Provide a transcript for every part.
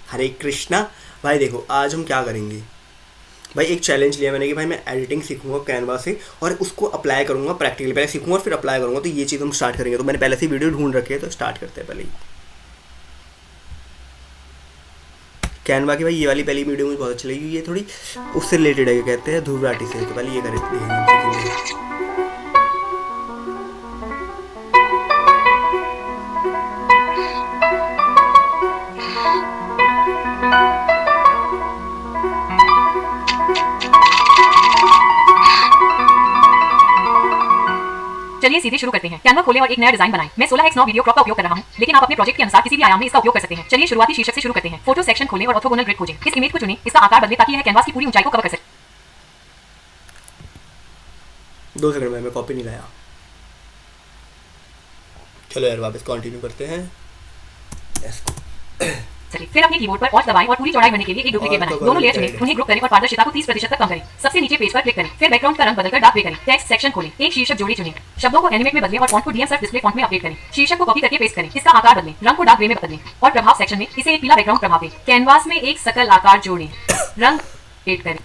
हरे कृष्णा। भाई देखो आज हम क्या करेंगे, भाई एक चैलेंज लिया मैंने कि भाई मैं एडिटिंग सीखूंगा कैनवा से और उसको अप्लाई करूंगा प्रैक्टिकली, पहले सीखूंगा और फिर अप्लाई करूंगा। तो ये चीज़ हम स्टार्ट करेंगे। तो मैंने पहले से वीडियो ढूंढ रखी है, तो स्टार्ट करते हैं पहले ही कैनवा की। भाई ये वाली पहली वीडियो मुझे बहुत अच्छी लगी, ये थोड़ी उससे रिलेटेड है, ये कहते हैं ध्रुव राठी से। तो पहले ये करें, हम सीखेंगे। चलिए सीधे शुरू करते हैं। कैनवा खोलें और एक नया डिजाइन बनाएं। मैं 16x9 वीडियो क्रॉप का उपयोग कर रहा हूं, लेकिन आप अपने प्रोजेक्ट के अनुसार किसी भी आयाम में इसका उपयोग कर सकते हैं। चलिए शुरुआती शीर्षक से शुरू करते हैं। फोटो सेक्शन खोलें और ऑर्थोगोनल ग्रिड खोजें। इस इमेज को चुनें, इसका आकार बदलें ताकि यह कैनवास की पूरी ऊंचाई को कवर कर सके। 2 सेकंड में मैं कॉपी नहीं लाया। चलो यार वापस कंटिन्यू करते हैं। चलिए फिर अपने कीबोर्ड पर ऑल्ट दबाएं और पूरी चौड़ाई भरने के लिए एक डुप्लीकेट बनाएं। दोनों लेयर चुनें, उन्हें ग्रुप करें और पारदर्शिता को 30% तक कम करें। सबसे नीचे पेज पर क्लिक करें, फिर बैकग्राउंड का रंग बदलकर डार्क ग्रे करें। टेक्स्ट सेक्शन खोलें, एक शीर्षक जोड़ी चुनें, शब्दों को एनिमेट में बदलें और फॉन्ट को डीएम सर्फ डिस्प्ले फॉन्ट में अपडेट करें। शीर्षक को कॉपी करके पेस्ट करें, इसका आकार बदलें, रंग को डार्क ग्रे में बदलें और प्रभाव सेक्शन में इसे एक पीला बैकग्राउंड प्रभाव दें। कैनवास में एक सकल आकार जोड़ें, रंग एड करें।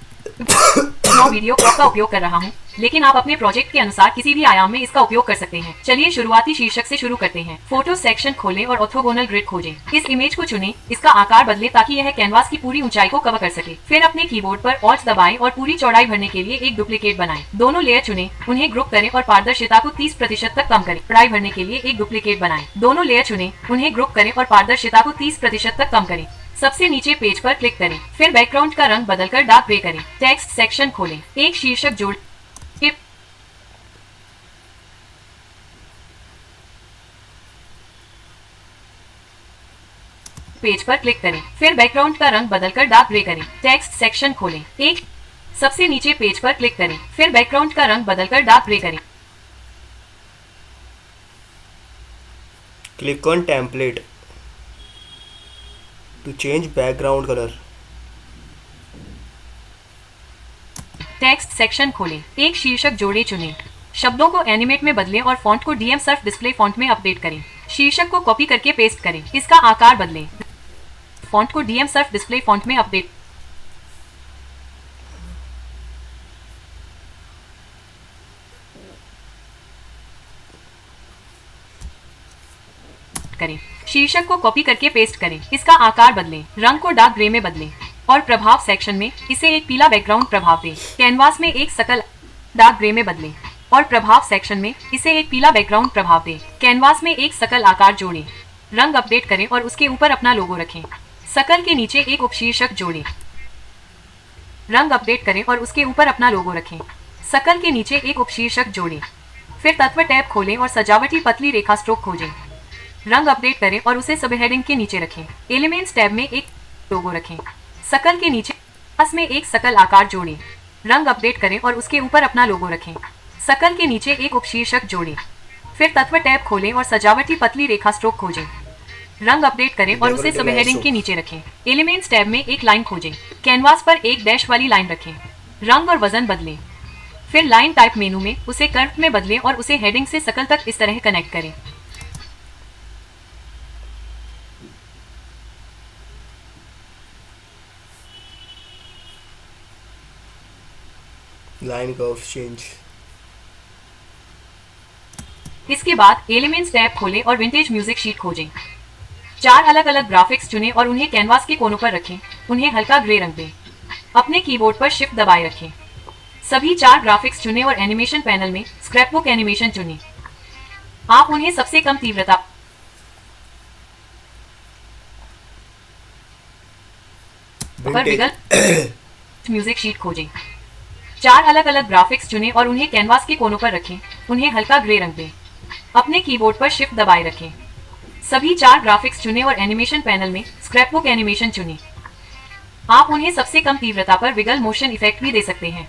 मैं वीडियो क्रॉप का उपयोग कर रहा हूं, लेकिन आप अपने प्रोजेक्ट के अनुसार किसी भी आयाम में इसका उपयोग कर सकते हैं। चलिए शुरुआती शीर्षक से शुरू करते हैं। फोटो सेक्शन खोलें और ऑर्थोगोनल ग्रिड खोजें। इस इमेज को चुनें, इसका आकार बदलें ताकि यह कैनवास की पूरी ऊंचाई को कवर कर सके। फिर अपने कीबोर्ड पर ऑल्ट दबाएं और पूरी चौड़ाई भरने के लिए एक डुप्लीकेट बनाएं। दोनों लेयर चुनें, उन्हें ग्रुप करें और पारदर्शिता को 30% तक कम करें। चौड़ाई भरने के लिए एक डुप्लीकेट बनाएं। दोनों लेयर चुनें, उन्हें ग्रुप करें और पारदर्शिता को 30% तक कम करें। सबसे नीचे पेज पर क्लिक करें, फिर बैकग्राउंड का रंग बदलकर डार्क ग्रे करें। टेक्स्ट सेक्शन खोलें, एक शीर्षक जोड़ पेज पर क्लिक करें, फिर बैकग्राउंड का रंग बदलकर डार्क ग्रे करें। टेक्स्ट सेक्शन खोलें, एक सबसे नीचे पेज पर क्लिक करें, फिर बैकग्राउंड का रंग बदलकर डार्क ग्रे करें। Click on template to change background colour. Text section खोलें, एक शीर्षक जोड़े चुनें, शब्दों को एनिमेट में बदलें और फॉन्ट को डीएम सर्फ डिस्प्ले फॉन्ट में अपडेट करें। शीर्षक को कॉपी करके पेस्ट करें, इसका आकार बदलें, फॉन्ट को डीएम सर्फ डिस्प्ले फॉन्ट में अपडेट करें। शीर्षक को कॉपी करके पेस्ट करें, इसका आकार बदलें, रंग को डार्क ग्रे में बदलें और प्रभाव सेक्शन में इसे एक पीला बैकग्राउंड प्रभाव दें। कैनवास में एक सकल डार्क ग्रे में बदलें और प्रभाव सेक्शन में इसे एक पीला बैकग्राउंड प्रभाव दें। कैनवास में एक सकल आकार जोड़ें, रंग अपडेट करें और उसके ऊपर अपना लोगो रखें। सकल के नीचे एक उपशीर्षक जोड़ें, रंग अपडेट करें और उसके ऊपर अपना लोगो रखें। सकल के नीचे एक उपशीर्षक जोड़ें, फिर तत्व टैब खोलें और सजावटी पतली रेखा स्ट्रोक खोजें। रंग अपडेट करें और उसे सब हेडिंग के नीचे रखें। एलिमेंट्स टैब में एक लोगो रखें। सकल के नीचे बस में एक सकल आकार जोड़ें, रंग अपडेट करें और उसके ऊपर अपना लोगो रखें। सकल के नीचे एक उपशीर्षक जोड़ें, फिर तत्व टैब खोलें और सजावटी पतली रेखा स्ट्रोक खोजें। रंग अपडेट करें और उसे सब हेडिंग के नीचे रखें। एलिमेंट्स टैब में एक लाइन खोजें। कैनवास पर एक डैश वाली लाइन रखें। रंग और वजन बदलें, फिर लाइन टाइप मेनू में उसे कर्व में बदलें और उसे हेडिंग से सकल तक इस तरह कनेक्ट करें। Line curve change. इसके बाद एलिमेंट्स टैब खोलें और विंटेज म्यूजिक शीट खोजें। 4 अलग अलग ग्राफिक्स चुनें और उन्हें कैनवास के कोनों पर रखें। उन्हें हल्का ग्रे रंग दें। अपने कीबोर्ड पर शिफ्ट दबाए रखें। सभी 4 ग्राफिक्स चुनें और एनिमेशन पैनल में स्क्रैपबुक एनिमेशन चुनें। आप उन्हें सबसे कम तीव्रता पर विगल म्यूजिक शीट खोजें। 4 अलग अलग ग्राफिक्स चुनें और उन्हें कैनवास के कोनों पर रखें। उन्हें हल्का ग्रे रंग दें। अपने कीबोर्ड पर शिफ्ट दबाए रखें। सभी 4 ग्राफिक्स चुनें और एनिमेशन पैनल में स्क्रैपबुक एनिमेशन चुनें। आप उन्हें सबसे कम तीव्रता पर विगल मोशन इफेक्ट भी दे सकते हैं।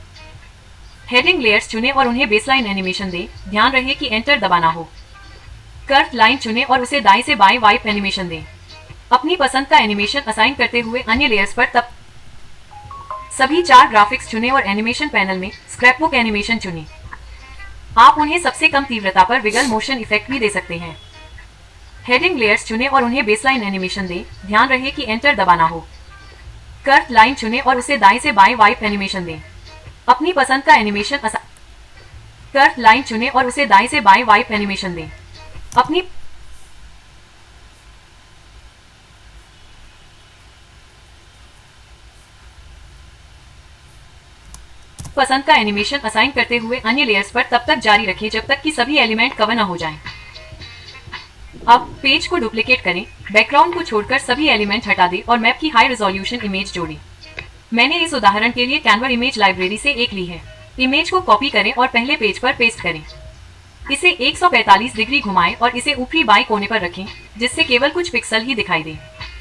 हेडिंग लेयर्स चुनें और उन्हें बेसलाइन एनिमेशन दें। ध्यान रहे कि एंटर दबाना हो। कर्व लाइन चुनें और उसे दाएं से बाएं वाइप एनिमेशन दें। अपनी पसंद का एनिमेशन असाइन करते हुए अन्य लेयर्स पर तब सभी 4 ग्राफिक्स चुनें और एनिमेशन पैनल में स्क्रैपबुक एनिमेशन चुनें। आप उन्हें सबसे कम तीव्रता पर विगल मोशन इफेक्ट भी दे सकते हैं। हेडिंग लेयर्स चुनें और उन्हें बेसलाइन एनिमेशन दें। ध्यान रहे कि एंटर दबाना हो। कर्व लाइन चुनें और उसे दाएं से बाएं वाइप एनिमेशन दें। अपनी पसंद का एनिमेशन कर्व लाइन चुनें और उसे दाएं से बाएं वाइप एनिमेशन दें। अपनी पसंद का एनिमेशन असाइन करते हुए अन्य लेयर्स पर तब तक जारी रखें जब तक कि सभी एलिमेंट कवर न हो जाएं। अब पेज को डुप्लीकेट करें, बैकग्राउंड को छोड़कर सभी एलिमेंट हटा दें और मैप की हाई रेजोल्यूशन इमेज जोड़ें। मैंने इस उदाहरण के लिए कैनवा इमेज लाइब्रेरी से एक ली है। इमेज को कॉपी करें और पहले पेज पर पेस्ट करें। इसे 145 डिग्री घुमाएं और इसे ऊपरी बाएं कोने पर रखें जिससे केवल कुछ पिक्सल ही दिखाई दे।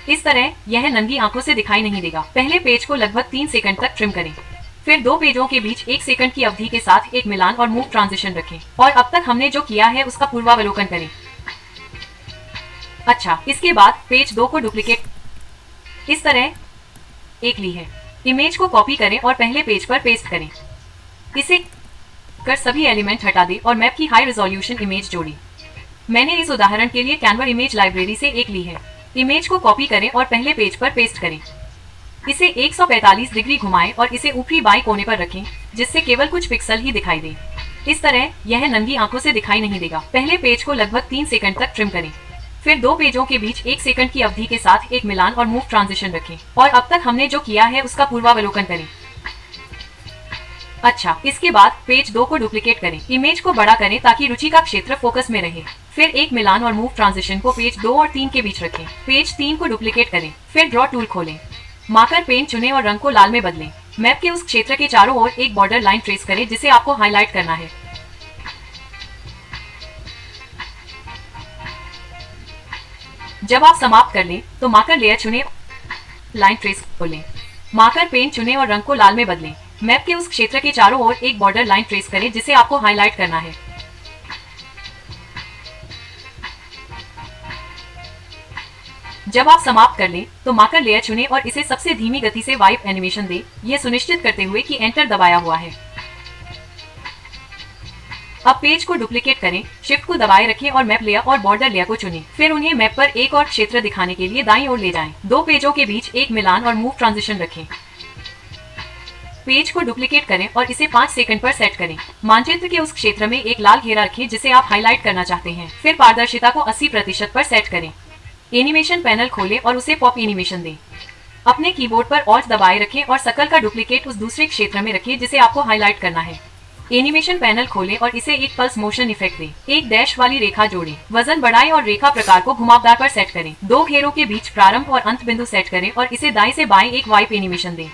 इस तरह यह नंगी आंखों से दिखाई नहीं देगा। पहले पेज को लगभग 3 सेकंड तक ट्रिम करें। फिर दो पेजों के बीच 1 सेकंड की अवधि के साथ एक मिलान और मूव ट्रांजिशन रखें और अब तक हमने जो किया है उसका पूर्वावलोकन करें। अच्छा, इसके बाद पेज 2 को डुप्लीकेट इस तरह एक ली है। इमेज को कॉपी करें और पहले पेज पर पेस्ट करें। इसे कर सभी एलिमेंट हटा दें और मैप की हाई रेजोल्यूशन इमेज जोड़ी। मैंने इस उदाहरण के लिए कैनवा इमेज लाइब्रेरी से एक ली है। इमेज को कॉपी करें और पहले पेज पर पेस्ट करें। इसे 145 डिग्री घुमाएं और इसे ऊपरी बाएं कोने पर रखें जिससे केवल कुछ पिक्सल ही दिखाई दे। इस तरह यह नंगी आंखों से दिखाई नहीं देगा। पहले पेज को लगभग 3 सेकंड तक ट्रिम करें। फिर दो पेजों के बीच 1 सेकंड की अवधि के साथ एक मिलान और मूव ट्रांजिशन रखें और अब तक हमने जो किया है उसका पूर्वावलोकन करें। अच्छा, इसके बाद पेज 2 को डुप्लीकेट करें। इमेज को बड़ा करें ताकि रुचि का क्षेत्र फोकस में रहे। फिर एक मिलान और मूव ट्रांजिशन को पेज 2 और 3 के बीच रखें। पेज 3 को डुप्लीकेट करें। फिर ड्रॉ टूल खोलें। मार्कर पेन चुनें और रंग को लाल में बदलें। मैप के उस क्षेत्र के चारों ओर एक बॉर्डर लाइन ट्रेस करें जिसे आपको हाईलाइट करना है। जब आप समाप्त कर लें तो मार्कर लेयर चुनें, लाइन ट्रेस खोलें। मार्कर पेन चुनें और रंग को लाल में बदलें। मैप के उस क्षेत्र के चारों ओर एक बॉर्डर लाइन ट्रेस करें जिसे आपको हाईलाइट करना है। जब आप समाप्त कर लें तो मार्कर लेयर चुनें और इसे सबसे धीमी गति से वाइप एनिमेशन दें, यह सुनिश्चित करते हुए कि एंटर दबाया हुआ है। अब पेज को डुप्लीकेट करें, शिफ्ट को दबाए रखें और मैप लेयर और बॉर्डर लेयर को चुनें। फिर उन्हें मैप पर एक और क्षेत्र दिखाने के लिए दाईं ओर ले जाएं। दो पेजों के बीच एक मिलान और मूव ट्रांजिशन रखें। पेज को डुप्लीकेट करें और इसे 5 सेकंड पर सेट करें। मानचित्र के उस क्षेत्र में एक लाल घेरा रखें जिसे आप हाईलाइट करना चाहते हैं। फिर पारदर्शिता को 80% पर सेट करें। एनिमेशन पैनल खोलें और उसे पॉप एनिमेशन दें। अपने कीबोर्ड पर ऑल्ट दबाए रखें और सर्कल का डुप्लीकेट उस दूसरे क्षेत्र में रखें जिसे आपको हाईलाइट करना है। एनिमेशन पैनल खोलें और इसे एक पल्स मोशन इफेक्ट दें। एक डैश वाली रेखा जोड़ें। वजन बढ़ाएं और रेखा प्रकार को घुमावदार पर सेट करें। दो घेरों के बीच प्रारंभ और अंत बिंदु सेट करें और इसे दाएं से बाएं एक वाइप एनिमेशन दें।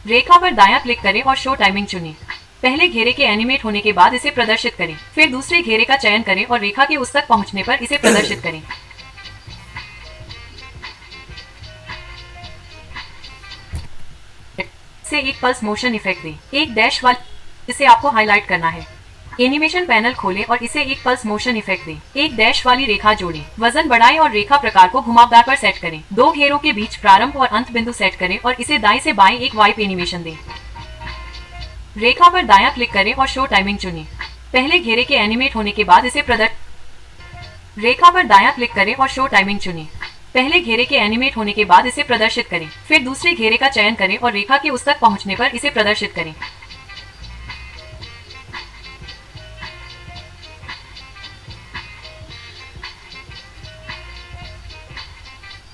रेखा पर दायां क्लिक करें और शो टाइमिंग चुनें। पहले घेरे के एनिमेट होने के बाद इसे प्रदर्शित करें। फिर दूसरे घेरे का चयन करें और रेखा के उस तक पहुंचने पर इसे प्रदर्शित करें। से एक पल्स मोशन इफेक्ट दें। एक डैश वाली इसे आपको हाईलाइट करना है। एनिमेशन पैनल खोलें और इसे एक पल्स मोशन इफेक्ट दें। एक डैश वाली रेखा जोड़ें। वजन बढ़ाएं और रेखा प्रकार को घुमावदार पर सेट करें। दो घेरों के बीच प्रारंभ और अंत बिंदु सेट करें और इसे दाएं से बाएं एक वाइप एनिमेशन दें। रेखा पर दायां क्लिक करें और शो टाइमिंग चुनें। पहले घेरे के एनिमेट होने के बाद इसे रेखा पर दायां क्लिक करें और शो टाइमिंग चुनें। पहले घेरे के एनिमेट होने के बाद इसे प्रदर्शित करें। फिर दूसरे घेरे का चयन करें और रेखा के उस तक पहुंचने पर इसे प्रदर्शित करें।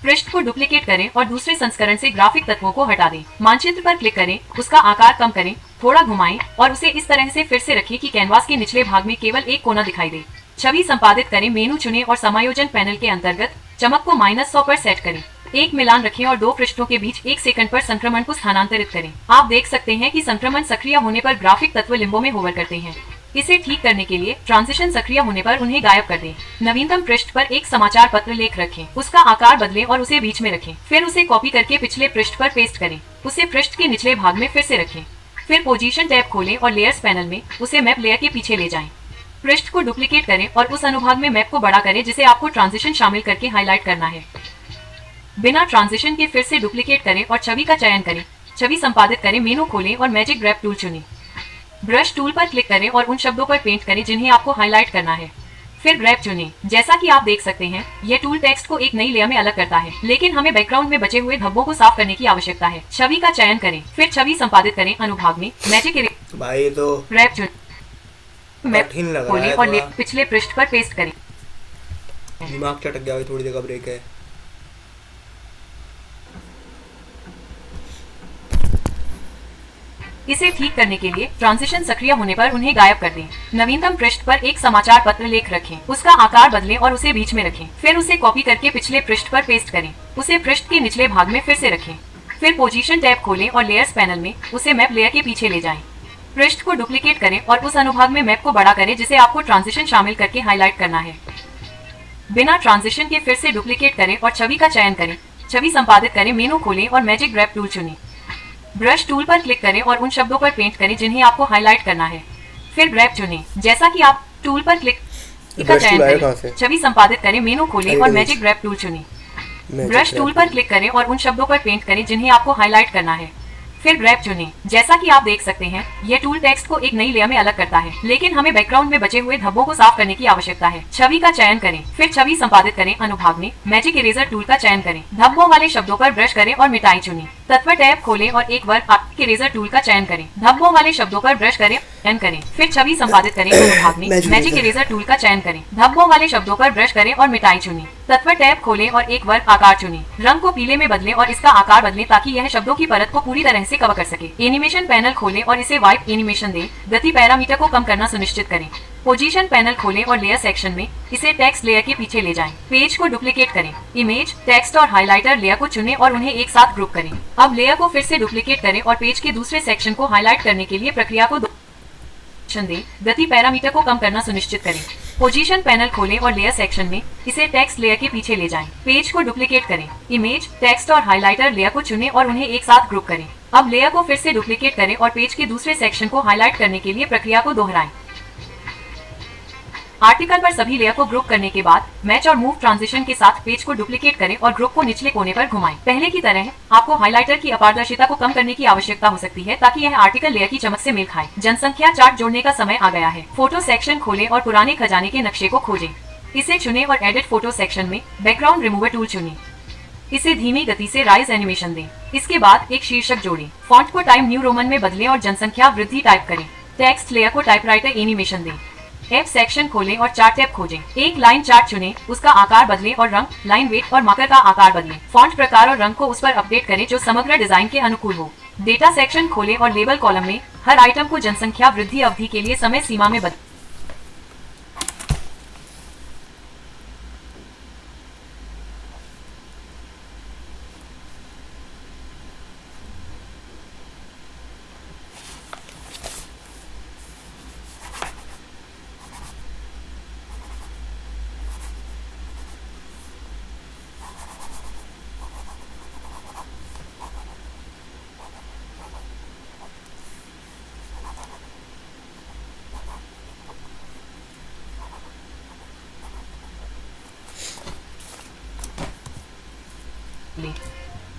पृष्ठ को डुप्लीकेट करें और दूसरे संस्करण से ग्राफिक तत्वों को हटा दें। मानचित्र पर क्लिक करें, उसका आकार कम करें, थोड़ा घुमाएं और उसे इस तरह से फिर से रखें कि कैनवास के निचले भाग में केवल एक कोना दिखाई दे। छवि संपादित करें, मेनू चुनें और समायोजन पैनल के अंतर्गत चमक को -100 पर सेट करें। एक मिलान रखें और दो पृष्ठों के बीच 1 सेकंड पर संक्रमण को स्थानांतरित करें। आप देख सकते हैं कि संक्रमण सक्रिय होने पर ग्राफिक तत्व लिम्बो में होवर करते हैं। इसे ठीक करने के लिए ट्रांजिशन सक्रिय होने पर उन्हें गायब कर दें। नवीनतम पृष्ठ पर एक समाचार पत्र लेख रखें, उसका आकार बदलें और उसे बीच में रखें। फिर उसे कॉपी करके पिछले पृष्ठ पर पेस्ट करें। उसे पृष्ठ के निचले भाग में फिर से रखें। फिर पोजीशन टैब खोलें और लेयर्स पैनल में उसे मैप लेयर के पीछे ले जाएं। पृष्ठ को डुप्लीकेट करें और उस अनुभाग में मैप को बड़ा करें जिसे आपको ट्रांजिशन शामिल करके हाईलाइट करना है। बिना ट्रांजिशन के फिर से डुप्लीकेट करें और छवि का चयन करें। छवि संपादित करें, मेनू खोलें और मैजिक ग्रैब टूल चुनें। ब्रश टूल पर क्लिक करें और उन शब्दों पर पेंट करें जिन्हें आपको हाईलाइट करना है। फिर ग्रैब चुनें। जैसा कि आप देख सकते हैं, यह टूल टेक्स्ट को एक नई लेयर में अलग करता है, लेकिन हमें बैकग्राउंड में बचे हुए धब्बों को साफ करने की आवश्यकता है। छवि का चयन करें, फिर छवि संपादित करें। अनुभाग में मैजिक इरेजर भाई तो ग्रैब चुनें, मैप कठिन लग रहा खोलें है और थोड़ा। पिछले पृष्ठ पर पेस्ट करें। दिमाग चटक गया भाई, थोड़ी देर का ब्रेक है। इसे ठीक करने के लिए ट्रांजिशन सक्रिय होने पर उन्हें गायब कर दें। नवीनतम पृष्ठ पर एक समाचार पत्र लेख रखें, उसका आकार बदलें और उसे बीच में रखें। फिर उसे कॉपी करके पिछले पृष्ठ पर पेस्ट करें, उसे पृष्ठ के निचले भाग में फिर से रखें। फिर पोजीशन टैब खोलें और लेयर्स पैनल में उसे मैप लेयर के पीछे ले जाएं। पृष्ठ को डुप्लीकेट करें और उस अनुभाग में मैप को बड़ा करें जिसे आपको ट्रांजिशन शामिल करके हाईलाइट करना है। बिना ट्रांजिशन के फिर से डुप्लीकेट करें और छवि का चयन करें। छवि संपादित करें, मेनू खोलें और मैजिक ग्रैब टूल चुनें। ब्रश टूल पर क्लिक करें और उन शब्दों पर पेंट करें जिन्हें आपको हाईलाइट करना है। फिर ग्रैब चुनें। जैसा कि आप टूल पर क्लिक का चयन करें, छवि संपादित करें, मेनू खोलें और मैजिक ग्रैब टूल चुनें। ब्रश टूल पर क्लिक करें और उन शब्दों पर पेंट करें जिन्हें आपको हाईलाइट करना है। फिर ग्रैब चुनें। जैसा कि आप देख सकते हैं, यह टूल टेक्स्ट को एक नई लेयर में अलग करता है, लेकिन हमें बैकग्राउंड में बचे हुए धब्बों को साफ करने की आवश्यकता है। छवि का चयन करें, फिर छवि संपादित करें। अनुभाग में मैजिक इरेजर टूल का चयन करें, धब्बों वाले शब्दों पर ब्रश करें और मिटाई चुनें। तत्व टैब खोलें और एक वर्ग इरेजर टूल का चयन करें, धब्बों वाले शब्दों पर ब्रश करें करें। फिर छवि संपादित करें। अनुभाग में मैजिक इरेजर टूल का चयन करें, धब्बों वाले शब्दों पर ब्रश करें और मिटाई चुनें। तत्व टैब खोलें और एक वर्ग आकार चुनें। रंग को पीले में बदलें और इसका आकार बदलें ताकि यह शब्दों की परत को पूरी तरह से कवर कर सके। एनिमेशन पैनल खोलें और इसे वाइप एनिमेशन दें। गति पैरामीटर को कम करना सुनिश्चित करें। पोजीशन पैनल खोलें और लेयर सेक्शन में इसे टेक्स्ट लेयर के पीछे ले जाएं। पेज को डुप्लीकेट करें। इमेज, टेक्स्ट और हाइलाइटर लेयर को चुनें और उन्हें एक साथ ग्रुप करें। अब लेयर को फिर से डुप्लीकेट करें और पेज के दूसरे सेक्शन को हाईलाइट करने के लिए प्रक्रिया को दें। गति पैरामीटर को कम करना सुनिश्चित करें। पोजीशन पैनल खोलें और लेयर सेक्शन में इसे टेक्स्ट लेयर के पीछे ले जाएं। पेज को डुप्लीकेट करें। इमेज, टेक्स्ट और हाइलाइटर लेयर को चुनें और उन्हें एक साथ ग्रुप करें। अब लेयर को फिर से डुप्लीकेट करें और पेज के दूसरे सेक्शन को हाईलाइट करने के लिए प्रक्रिया को दोहराएं। आर्टिकल पर सभी लेयर को ग्रुप करने के बाद मैच और मूव ट्रांजिशन के साथ पेज को डुप्लीकेट करें और ग्रुप को निचले कोने पर घुमाएं। पहले की तरह आपको हाइलाइटर की अपारदर्शिता को कम करने की आवश्यकता हो सकती है ताकि यह आर्टिकल लेयर की चमक से मेल खाए। जनसंख्या चार्ट जोड़ने का समय आ गया है। फोटो सेक्शन खोलें और पुराने खजाने के नक्शे को खोजें। इसे चुनें और एडिट फोटो सेक्शन में बैकग्राउंड रिमूवर टूल चुनें। इसे धीमी गति से राइज एनिमेशन दें। इसके बाद एक शीर्षक जोड़ें। फॉन्ट को टाइम न्यू रोमन में बदलें और जनसंख्या वृद्धि टाइप करें। टेक्स्ट लेयर को टाइपराइटर एनिमेशन दें। एफ सेक्शन खोलें और चार्ट टैब खोजें। एक लाइन चार्ट चुनें, उसका आकार बदलें और रंग, लाइन वेट और मार्कर का आकार बदलें। फॉन्ट प्रकार और रंग को उस पर अपडेट करें जो समग्र डिजाइन के अनुकूल हो। डेटा सेक्शन खोलें और लेबल कॉलम में हर आइटम को जनसंख्या वृद्धि अवधि के लिए समय सीमा में बदलें।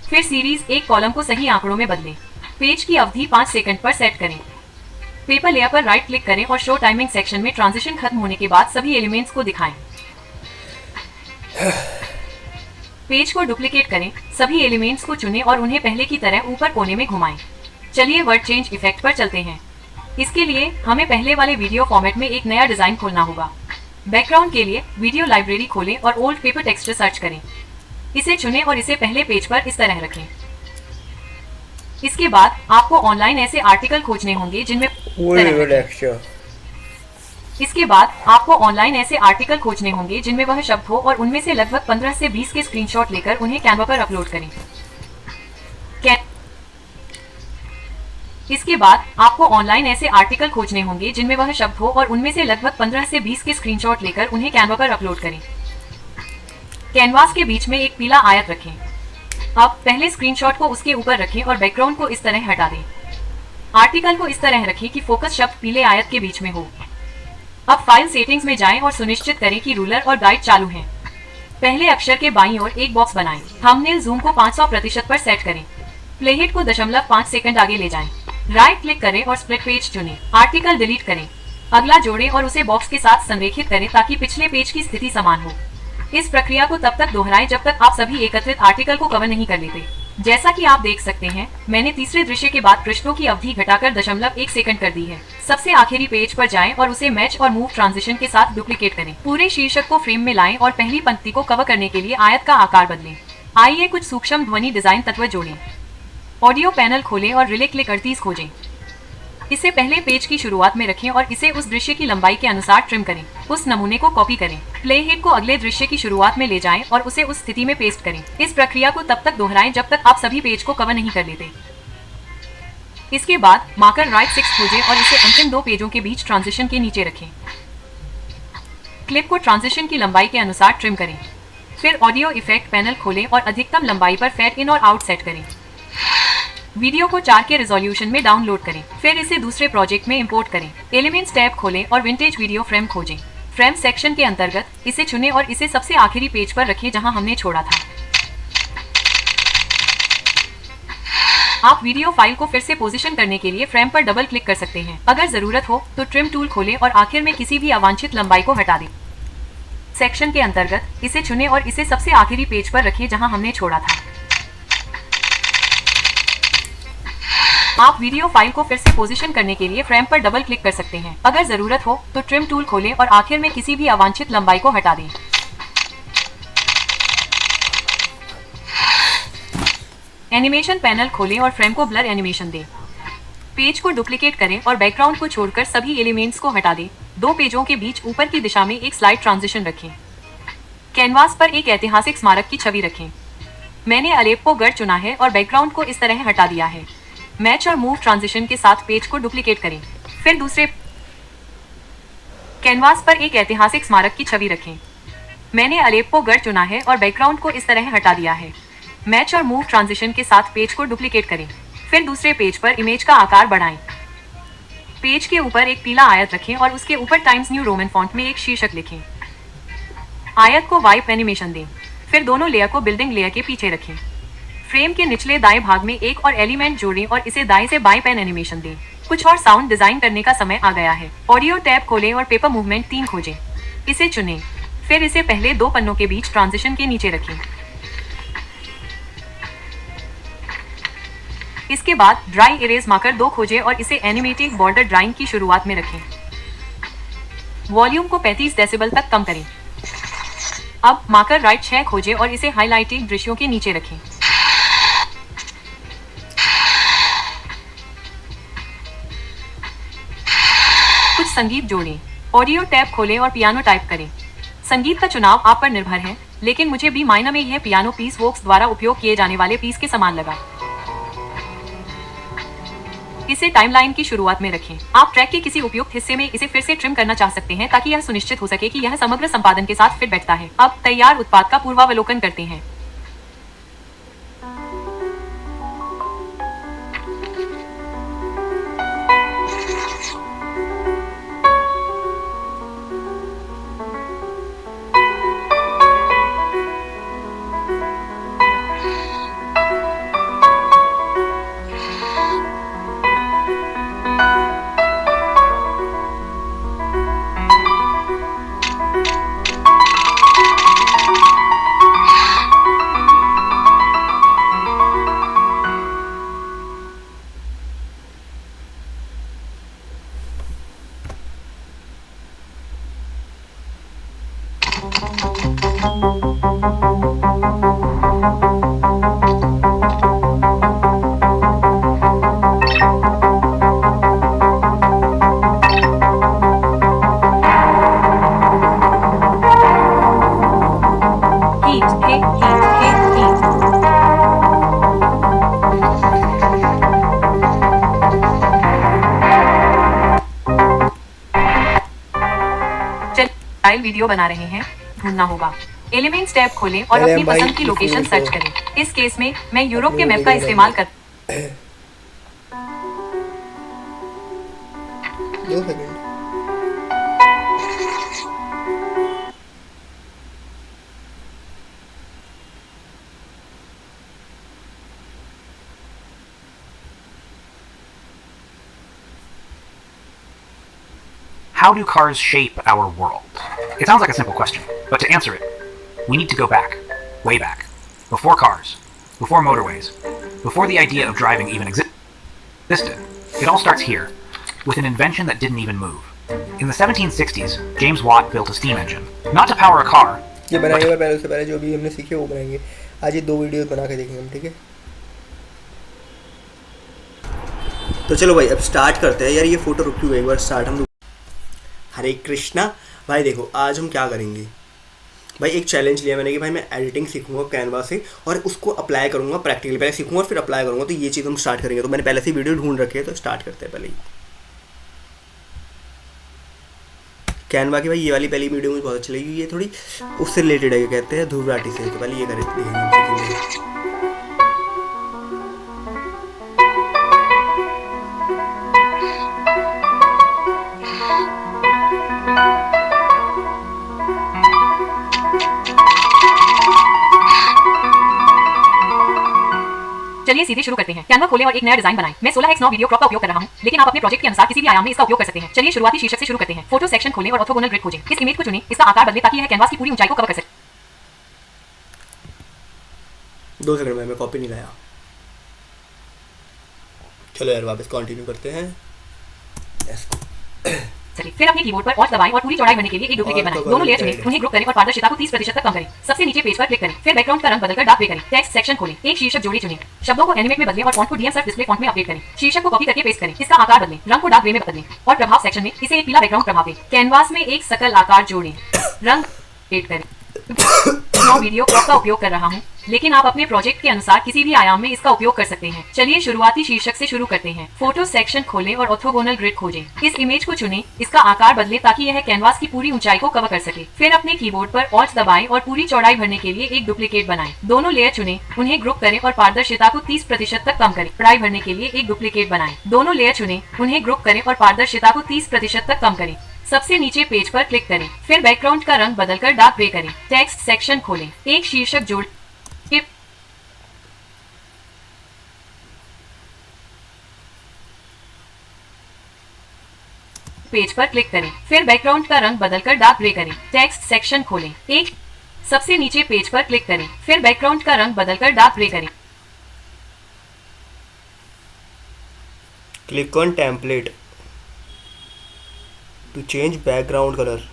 फिर सीरीज एक कॉलम को सही आंकड़ों में बदलें। पेज की अवधि 5 सेकंड पर सेट करें। पेपर लेयर पर राइट क्लिक करें और शो टाइमिंग सेक्शन में ट्रांजिशन खत्म होने के बाद सभी एलिमेंट्स को दिखाएं। पेज को डुप्लीकेट करें, सभी एलिमेंट्स को चुनें और उन्हें पहले की तरह ऊपर कोने में घुमाएं। चलिए वर्ड चेंज इफेक्ट पर चलते हैं। इसके लिए हमें पहले वाले वीडियो फॉर्मेट में एक नया डिजाइन खोलना होगा। बैकग्राउंड के लिए वीडियो लाइब्रेरी खोलें और ओल्ड पेपर टेक्सचर सर्च करें। इसे चुनें और इसे पहले पेज पर इस तरह रखें। इसके बाद आपको ऑनलाइन ऐसे आर्टिकल खोजने होंगे जिनमें वह शब्द हो और उनमें से लगभग 15 से 20 के स्क्रीनशॉट लेकर उन्हें कैनवा पर अपलोड करें। इसके बाद आपको ऑनलाइन ऐसे आर्टिकल खोजने होंगे जिनमें वह शब्द हो और उनमें से लगभग 15 से 20 के स्क्रीनशॉट लेकर उन्हें कैनवा पर अपलोड करें। कैनवास के बीच में एक पीला आयत रखें। अब पहले स्क्रीनशॉट को उसके ऊपर रखें और बैकग्राउंड को इस तरह हटा दें। आर्टिकल को इस तरह रखें कि फोकस शब्द पीले आयत के बीच में हो। अब फाइल सेटिंग्स में जाएं और सुनिश्चित करें कि रूलर और गाइड चालू हैं। पहले अक्षर के बाईं ओर एक बॉक्स बनाएं। थंबनेल जूम को 500% पर सेट करें। प्लेहेड को 0.5 सेकंड आगे ले जाएं। राइट क्लिक करें और स्प्लिट पेज चुनें। आर्टिकल डिलीट करें। अगला जोड़ें और उसे बॉक्स के साथ संरेखित करें ताकि पिछले पेज की स्थिति समान हो। इस प्रक्रिया को तब तक दोहराएं जब तक आप सभी एकत्रित आर्टिकल को कवर नहीं कर लेते। जैसा कि आप देख सकते हैं, मैंने तीसरे दृश्य के बाद पृष्ठों की अवधि घटाकर 0.1 सेकंड कर दी है। सबसे आखिरी पेज पर जाएं और उसे मैच और मूव ट्रांजिशन के साथ डुप्लीकेट करें। पूरे शीर्षक को फ्रेम में लाएं और पहली पंक्ति को कवर करने के लिए आयत का आकार बदलें। आइए कुछ सूक्ष्म ध्वनि डिजाइन तत्व जोड़ें। ऑडियो पैनल खोलें और रिले क्लिक 38 खोजें। इसे पहले पेज की शुरुआत में रखें और इसे उस दृश्य की लंबाई के अनुसार ट्रिम करें। उस नमूने को कॉपी करें। प्ले हेड को अगले दृश्य की शुरुआत में ले जाएं और उसे उस स्थिति में पेस्ट करें। इस प्रक्रिया को तब तक दोहराएं जब तक आप सभी पेज को कवर नहीं कर लेते। इसके बाद मार्कर राइट 6 खोजें और इसे अंतिम 2 पेजों के बीच ट्रांजिशन के नीचे रखें। क्लिप को ट्रांजिशन की लंबाई के अनुसार ट्रिम करें। फिर ऑडियो इफेक्ट पैनल खोलें और अधिकतम लंबाई पर फेड इन और आउट सेट करें। वीडियो को 4 के रेजोल्यूशन में डाउनलोड करें। फिर इसे दूसरे प्रोजेक्ट में इंपोर्ट करें। एलिमेंट्स टैब खोलें और विंटेज वीडियो फ्रेम खोजें। फ्रेम सेक्शन के अंतर्गत इसे चुनें और इसे सबसे आखिरी पेज पर रखें जहां हमने छोड़ा था। आप वीडियो फाइल को फिर से पोजीशन करने के लिए फ्रेम पर डबल क्लिक कर सकते हैं। अगर जरूरत हो तो ट्रिम टूल खोलें और आखिर में किसी भी अवांछित लंबाई को हटा दें। सेक्शन के अंतर्गत इसे चुनें और इसे सबसे आखिरी पेज पर रखें जहां हमने छोड़ा था। आप वीडियो फाइल को फिर से पोजीशन करने के लिए फ्रेम पर डबल क्लिक कर सकते हैं। अगर जरूरत हो तो ट्रिम टूल खोलें और आखिर में किसी भी अवांछित लंबाई को हटा दें। एनिमेशन पैनल खोलें और फ्रेम को ब्लर एनिमेशन दें। पेज को डुप्लीकेट करें और बैकग्राउंड को छोड़कर सभी एलिमेंट्स को हटा दें। 2 पेजों के बीच ऊपर की दिशा में एक स्लाइड ट्रांजिशन रखें। कैनवास पर एक ऐतिहासिक स्मारक की छवि रखें। मैंने अलेप्पो गढ़ चुना है और बैकग्राउंड को इस तरह हटा दिया है। मैच और मूव ट्रांजिशन के साथ पेज को डुप्लीकेट करें। फिर दूसरे कैनवास पर एक ऐतिहासिक स्मारक की छवि रखें। मैंने अलेप्पो गढ़ चुना है और बैकग्राउंड को इस तरह हटा दिया है। मैच और मूव ट्रांजिशन के साथ पेज को डुप्लीकेट करें। फिर दूसरे पेज पर इमेज का आकार बढ़ाएं। पेज के ऊपर एक पीला आयत रखें और उसके ऊपर टाइम्स न्यू रोमन फॉन्ट में एक शीर्षक लिखें। आयत को वाइप एनिमेशन दें। फिर दोनों लेयर को बिल्डिंग लेयर के पीछे रखें। फ्रेम के निचले दाएं भाग में एक और एलिमेंट जोड़ें और इसे दाएं से बाएं पेन एनिमेशन दें। कुछ और साउंड डिजाइन करने का समय आ गया है। ऑडियो टैब खोलें और पेपर मूवमेंट 3 खोजें। इसे चुनें। फिर इसे पहले 2 पन्नों के बीच ट्रांजिशन के नीचे रखें। इसके बाद ड्राई इरेज मार्कर 2 खोजें और इसे एनिमेटेड बॉर्डर ड्राइंग की शुरुआत में रखें। वॉल्यूम को 35 डेसिबल तक कम करें। अब मार्कर राइट 6 खोजें और इसे हाइलाइटेड दृश्यों के नीचे रखें। कुछ संगीत जोड़ें। ऑडियो टैब खोलें और पियानो टाइप करें। संगीत का चुनाव आप पर निर्भर है, लेकिन मुझे बी माइनर में यह पियानो पीस वोक्स द्वारा उपयोग किए जाने वाले पीस के समान लगा। इसे टाइमलाइन की शुरुआत में रखें। आप ट्रैक के किसी उपयुक्त हिस्से में इसे फिर से ट्रिम करना चाह सकते हैं ताकि यह सुनिश्चित हो सके कि यह समग्र संपादन के साथ फिट बैठता है। अब तैयार उत्पाद का पूर्वावलोकन करते हैं। वीडियो बना रहे हैं, ढूंढना होगा। एलिमेंट्स टैब खोलें और अपनी पसंद की लोकेशन सर्च करें। इस केस में मैं यूरोप के मैप का इस्तेमाल कर 2 second. how do cars shape our world? It sounds like a simple question, but to answer it, we need to go back, way back, before cars, before motorways, before the idea of driving even existed. It all starts here, with an invention that didn't even move. In the 1760s, James Watt built a steam engine, not to power a car. ये बनाएंगे पहले, उससे पहले जो भी हमने सीखे वो बनाएंगे। आज ये 2 वीडियो बना के देखेंगे हम, ठीक है। तो चलो भाई अब स्टार्ट करते हैं। यार ये फोटो रुक क्यों गई, एक बार स्टार्ट हम। हरे कृष्णा भाई, देखो आज हम क्या करेंगे भाई, एक चैलेंज लिया मैंने कि भाई मैं एडिटिंग सीखूंगा कैनवा से और उसको अप्लाई करूंगा प्रैक्टिकली। पहले सीखूंगा और फिर अप्लाई करूंगा, तो ये चीज़ हम स्टार्ट करेंगे। तो मैंने पहले से वीडियो ढूंढ रखे है, तो स्टार्ट करते हैं पहले ही। कैनवा की भाई ये वाली पहली वीडियो मुझे बहुत अच्छी लगी, ये थोड़ी उससे रिलेटेड है, कहते हैं ध्रुव राठी से। तो पहले ये करें। चलिए सीधे शुरू करते हैं। कैनवा खोलें और एक नया डिजाइन बनाएं। मैं 16:9 वीडियो क्रॉप का उपयोग कर रहा हूं, लेकिन आप अपने प्रोजेक्ट के अनुसार किसी भी आयाम में इसका उपयोग कर सकते हैं। चलिए शुरुआती शीर्षक से शुरू करते हैं। फोटो सेक्शन खोलें और ऑर्थोगोनल ग्रिड खोजें। इस इमेज को चुनें, इसका आकार बदलें ताकि यह कैनवास की पूरी ऊंचाई को कवर कर सके। 2 सेकंड में मैं कॉपी नहीं लाया। चलो यार वापस कंटिन्यू करते हैं। चलिए फिर अपने कीबोर्ड पर ऑल्ट दबाएं और पूरी चौड़ाई भरने के लिए एक डुप्लीकेट बनाएं। दोनों लेयर चुनें, उन्हें ग्रुप करें और पारदर्शिता को 30% तक कम करें। सबसे नीचे पेज पर क्लिक करें, फिर बैकग्राउंड का रंग बदलकर डार्क ग्रे करें। टेक्स्ट सेक्शन खोलें, एक शीर्षक जोड़ी चुनें, शब्दों को एनिमेट में बदलें और फॉन्ट को डीएम सर्फ डिस्प्ले फॉन्ट में अपडेट करें। शीर्षक को कॉपी करके पेस्ट करें, इसका आकार बदलें, रंग को डार्क ग्रे में बदलें और प्रभाव सेक्शन में इसे एक पीला बैकग्राउंड प्रभाव दें। कैनवास में एक सकल आकार जोड़ें, रंग एड करें। मैं वीडियो क्रॉप का उपयोग कर रहा हूं, लेकिन आप अपने प्रोजेक्ट के अनुसार किसी भी आयाम में इसका उपयोग कर सकते हैं। चलिए शुरुआती शीर्षक से शुरू करते हैं। फोटो सेक्शन खोलें और ऑर्थोगोनल ग्रिड खोजें। इस इमेज को चुनें, इसका आकार बदलें ताकि यह कैनवास की पूरी ऊंचाई को कवर कर सके। फिर अपने कीबोर्ड पर ऑल्ट दबाएं और पूरी चौड़ाई भरने के लिए एक डुप्लीकेट बनाएं। दोनों लेयर चुनें, उन्हें ग्रुप करें और पारदर्शिता को 30% तक कम करें। चौड़ाई भरने के लिए एक डुप्लीकेट बनाएं। दोनों लेयर चुनें, उन्हें ग्रुप करें और पारदर्शिता को 30% तक कम करें। सबसे नीचे पेज पर क्लिक करें, फिर बैकग्राउंड का रंग बदलकर डार्क ग्रे करें। टेक्स्ट सेक्शन खोलें, एक शीर्षक जोड़ पेज पर क्लिक करें, फिर बैकग्राउंड का रंग बदलकर डार्क ग्रे करें। टेक्स्ट सेक्शन खोलें, एक सबसे नीचे पेज पर क्लिक करें, फिर बैकग्राउंड का रंग बदलकर डार्क ग्रे करें। Click on template to change background colour.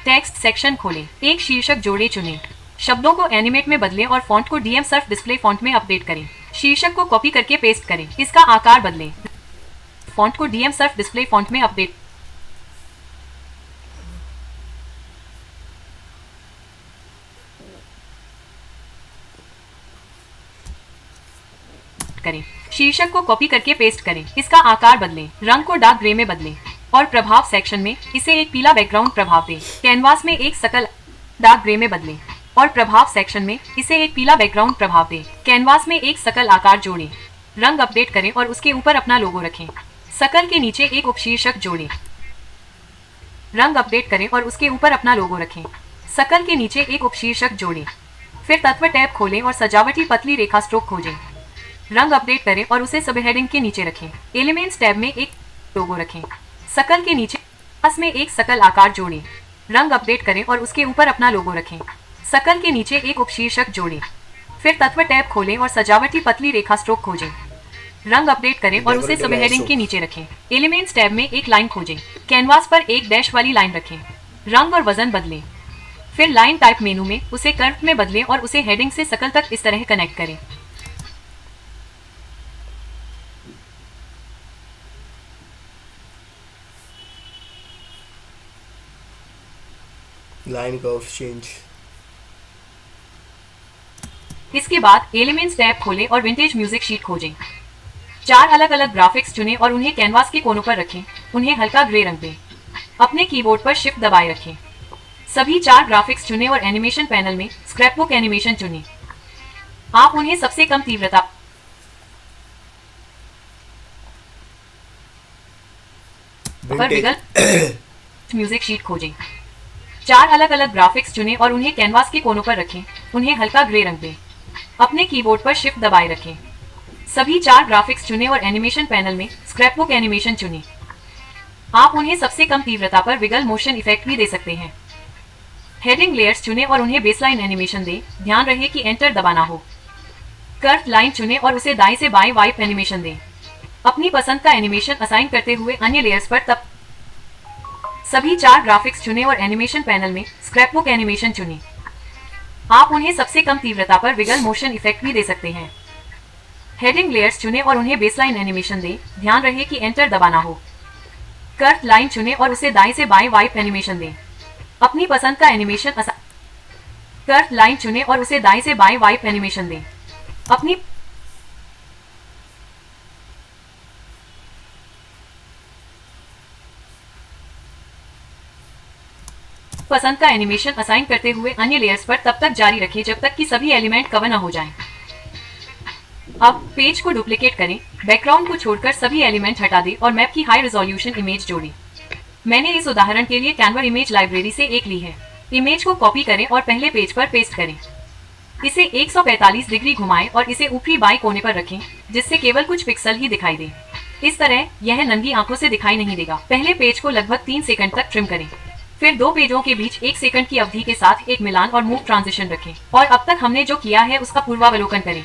Text section खोलें, एक शीर्षक जोड़े चुनें, शब्दों को एनिमेट में बदलें और फॉन्ट को डीएम सर्फ डिस्प्ले फॉन्ट में अपडेट करें। शीर्षक को कॉपी करके पेस्ट करें, इसका आकार बदलें, फॉन्ट को डीएम सर्फ डिस्प्ले फॉन्ट में अपडेट करें। शीर्षक को कॉपी करके पेस्ट करें, इसका आकार बदलें, रंग को डार्क ग्रे में बदलें और प्रभाव सेक्शन में इसे एक पीला बैकग्राउंड प्रभाव दें। कैनवास में एक सकल डार्क ग्रे में बदलें और प्रभाव सेक्शन में इसे एक पीला बैकग्राउंड प्रभाव दें। कैनवास में एक सकल आकार जोड़ें, रंग अपडेट करें और उसके ऊपर अपना लोगो रखें। सकल के नीचे एक उपशीर्षक जोड़ें, रंग अपडेट करें और उसके ऊपर अपना लोगो रखें। सकल के नीचे एक उपशीर्षक जोड़ें, फिर तत्व टैब खोलें और सजावटी पतली रेखा स्ट्रोक खोजें। रंग अपडेट करें और उसे सब हेडिंग के नीचे रखें। एलिमेंट्स टैब में एक लोगो रखें। सकल के नीचे पास में एक सकल आकार जोड़ें, रंग अपडेट करें और उसके ऊपर अपना लोगो रखें। सकल के नीचे एक उपशीर्षक जोड़ें, फिर तत्व टैब खोलें और सजावटी पतली रेखा स्ट्रोक खोजें। रंग अपडेट करें और उसे सब हेडिंग के नीचे रखें। एलिमेंट्स टैब में एक लाइन खोजें। कैनवास पर एक डैश वाली लाइन रखें। रंग और वजन बदलें, फिर लाइन टाइप मेनू में उसे कर्व में बदलें और उसे हेडिंग से सकल तक इस तरह कनेक्ट करें। Line curve change. इसके बाद एलिमेंट्स टैब खोलें और विंटेज म्यूजिक शीट खोजें। 4 अलग अलग ग्राफिक्स चुनें और उन्हें कैनवास के कोनों पर रखें। उन्हें हल्का ग्रे रंग दें। अपने कीबोर्ड पर शिफ्ट दबाए रखें। सभी 4 ग्राफिक्स चुनें और एनिमेशन पैनल में स्क्रैपबुक एनिमेशन चुनें। आप उन्हें सबसे कम तीव्रता पर विकल्प म्यूजिक शीट खोजें। 4 अलग अलग ग्राफिक्स चुनें और उन्हें कैनवास के कोनों पर रखें। उन्हें हल्का ग्रे रंग दें। अपने कीबोर्ड पर शिफ्ट दबाए रखें। सभी 4 ग्राफिक्स चुनें और एनिमेशन पैनल में स्क्रैपबुक एनिमेशन चुनें। आप उन्हें सबसे कम तीव्रता पर विगल मोशन इफेक्ट भी दे सकते हैं। हेडिंग लेयर्स चुनें और उन्हें बेसलाइन एनिमेशन दें। ध्यान रहे कि एंटर दबाना हो। कर्व लाइन चुनें और उसे दाएं से बाएं वाइप एनिमेशन दें। अपनी पसंद का एनिमेशन असाइन करते हुए अन्य लेयर्स पर तब सभी 4 ग्राफिक्स चुनें और एनिमेशन पैनल में स्क्रैपबुक एनिमेशन चुनें। आप उन्हें सबसे कम तीव्रता पर विगल मोशन इफेक्ट भी दे सकते हैं। हेडिंग लेयर्स चुनें और उन्हें बेसलाइन एनिमेशन दें। ध्यान रहे कि एंटर दबाना हो। कर्व लाइन चुनें और उसे दाएं से बाएं वाइप एनिमेशन दें। अपनी पसंद का एनिमेशन कर्व लाइन चुनें और उसे दाएं से बाएं वाइप एनिमेशन दें। अपनी पसंद का एनिमेशन असाइन करते हुए अन्य लेयर्स पर तब तक जारी रखें जब तक कि सभी एलिमेंट कवर न हो जाएं। अब पेज को डुप्लीकेट करें, बैकग्राउंड को छोड़कर सभी एलिमेंट हटा दें और मैप की हाई रेजोल्यूशन इमेज जोड़ें। मैंने इस उदाहरण के लिए कैनवा इमेज लाइब्रेरी से एक ली है। इमेज को कॉपी करें और पहले पेज पर पेस्ट करें। इसे 145 डिग्री घुमाएं और इसे ऊपरी बाएं कोने पर रखें जिससे केवल कुछ पिक्सल ही दिखाई दे। इस तरह यह नंगी आंखों से दिखाई नहीं देगा। पहले पेज को लगभग 3 सेकंड तक ट्रिम करें। फिर 2 पेजों के बीच 1 सेकंड की अवधि के साथ एक मिलान और मूव ट्रांजिशन रखें और अब तक हमने जो किया है उसका पूर्वावलोकन करें।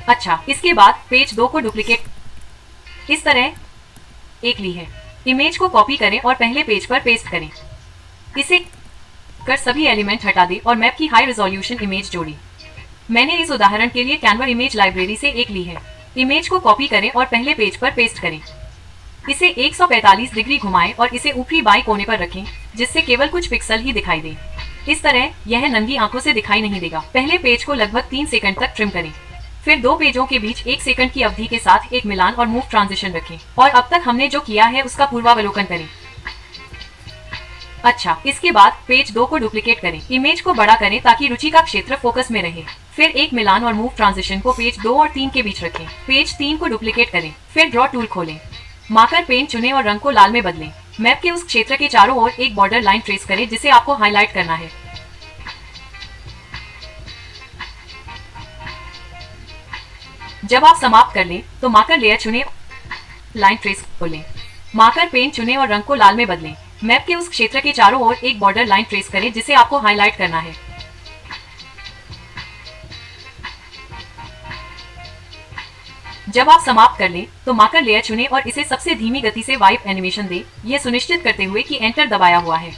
अच्छा, इसके बाद पेज 2 को डुप्लीकेट इस तरह एक ली है। इमेज को कॉपी करें और पहले पेज पर पेस्ट करें। इसे कर सभी एलिमेंट हटा दें और मैप की हाई रेजोल्यूशन इमेज जोड़ी। मैंने इस उदाहरण के लिए कैनवा इमेज लाइब्रेरी से एक ली है। इमेज को कॉपी करें और पहले पेज पर पेस्ट करें। इसे 145 डिग्री घुमाएं और इसे ऊपरी बाएं कोने पर रखें जिससे केवल कुछ पिक्सल ही दिखाई दे। इस तरह यह नंगी आंखों से दिखाई नहीं देगा। पहले पेज को लगभग 3 सेकंड तक ट्रिम करें। फिर 2 पेजों के बीच 1 सेकंड की अवधि के साथ एक मिलान और मूव ट्रांजिशन रखें और अब तक हमने जो किया है उसका पूर्वावलोकन करें। अच्छा, इसके बाद पेज 2 को डुप्लीकेट करें। इमेज को बड़ा करें ताकि रुचि का क्षेत्र फोकस में रहे। फिर एक मिलान और मूव ट्रांजिशन को पेज 2 और 3 के बीच रखें। पेज 3 को डुप्लीकेट करें। फिर ड्रॉ टूल खोलें। मार्कर पेन चुनें और रंग को लाल में बदलें। मैप के उस क्षेत्र के चारों ओर एक बॉर्डर लाइन ट्रेस करें जिसे आपको हाईलाइट करना है। जब आप समाप्त कर लें तो मार्कर लेयर चुनें, लाइन ट्रेस खोलें। मार्कर पेन चुनें और रंग को लाल में बदलें। मैप के उस क्षेत्र के चारों ओर एक बॉर्डर लाइन ट्रेस करें जिसे आपको हाईलाइट करना है। जब आप समाप्त कर लें तो मार्कर लेयर चुनें और इसे सबसे धीमी गति से वाइप एनिमेशन दें, यह सुनिश्चित करते हुए कि एंटर दबाया हुआ है।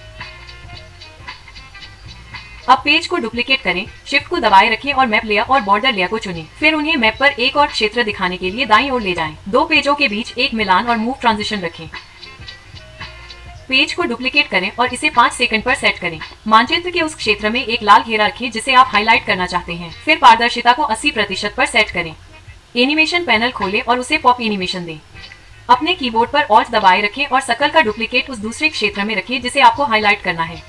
अब पेज को डुप्लीकेट करें, शिफ्ट को दबाए रखें और मैप लेयर और बॉर्डर लेयर को चुनें। फिर उन्हें मैप पर एक और क्षेत्र दिखाने के लिए दाईं ओर ले जाएं। 2 पेजों के बीच एक मिलान और मूव ट्रांजिशन रखें। पेज को डुप्लीकेट करें और इसे 5 सेकंड पर सेट करें। मानचित्र के उस क्षेत्र में एक लाल घेरा रखें जिसे आप हाईलाइट करना चाहते हैं। फिर पारदर्शिता को 80% पर सेट करें। एनिमेशन पैनल खोलें और उसे पॉप एनिमेशन दें। अपने कीबोर्ड पर ऑल्ट दबाए रखें और सर्कल का डुप्लीकेट उस दूसरे क्षेत्र में रखें जिसे आपको हाईलाइट करना है।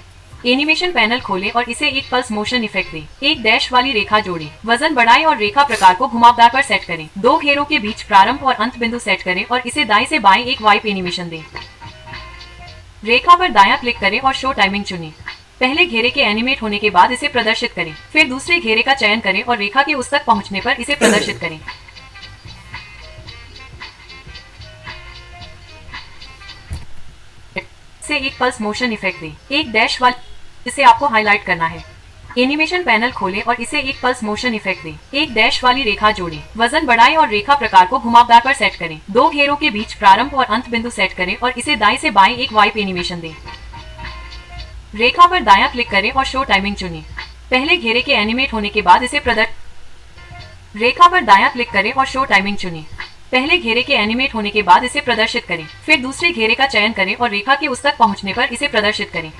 एनिमेशन पैनल खोलें और इसे एक पल्स मोशन इफेक्ट दें। एक डैश वाली रेखा जोड़ें। वजन बढ़ाएं और रेखा प्रकार को घुमावदार पर सेट करें। 2 घेरों के बीच प्रारंभ और अंत बिंदु सेट करें और इसे दाएं से बाएं एक वाइप एनिमेशन दें। रेखा पर दायां क्लिक करें और शो टाइमिंग चुनें। पहले घेरे के एनिमेट होने के बाद इसे प्रदर्शित करें। फिर दूसरे घेरे का चयन करें और रेखा के उस तक पहुंचने पर इसे प्रदर्शित करें। से एक पल्स मोशन इफेक्ट दें। एक डैश वाली इसे आपको हाईलाइट करना है। एनिमेशन पैनल खोलें और इसे एक पल्स मोशन इफेक्ट दें। एक डैश वाली रेखा जोड़ें। वजन बढ़ाएं और रेखा प्रकार को घुमावदार पर सेट करें। 2 घेरों के बीच प्रारंभ और अंत बिंदु सेट करें और इसे दाएं से बाएं एक वाइप एनिमेशन दें। रेखा पर दायां क्लिक करें और शो टाइमिंग चुनें। पहले घेरे के एनिमेट होने के बाद इसे रेखा पर दायां क्लिक करें और शो टाइमिंग चुनें। पहले घेरे के एनिमेट होने के बाद इसे प्रदर्शित करें। फिर दूसरे घेरे का चयन करें और रेखा के उस तक पहुंचने पर इसे प्रदर्शित करें।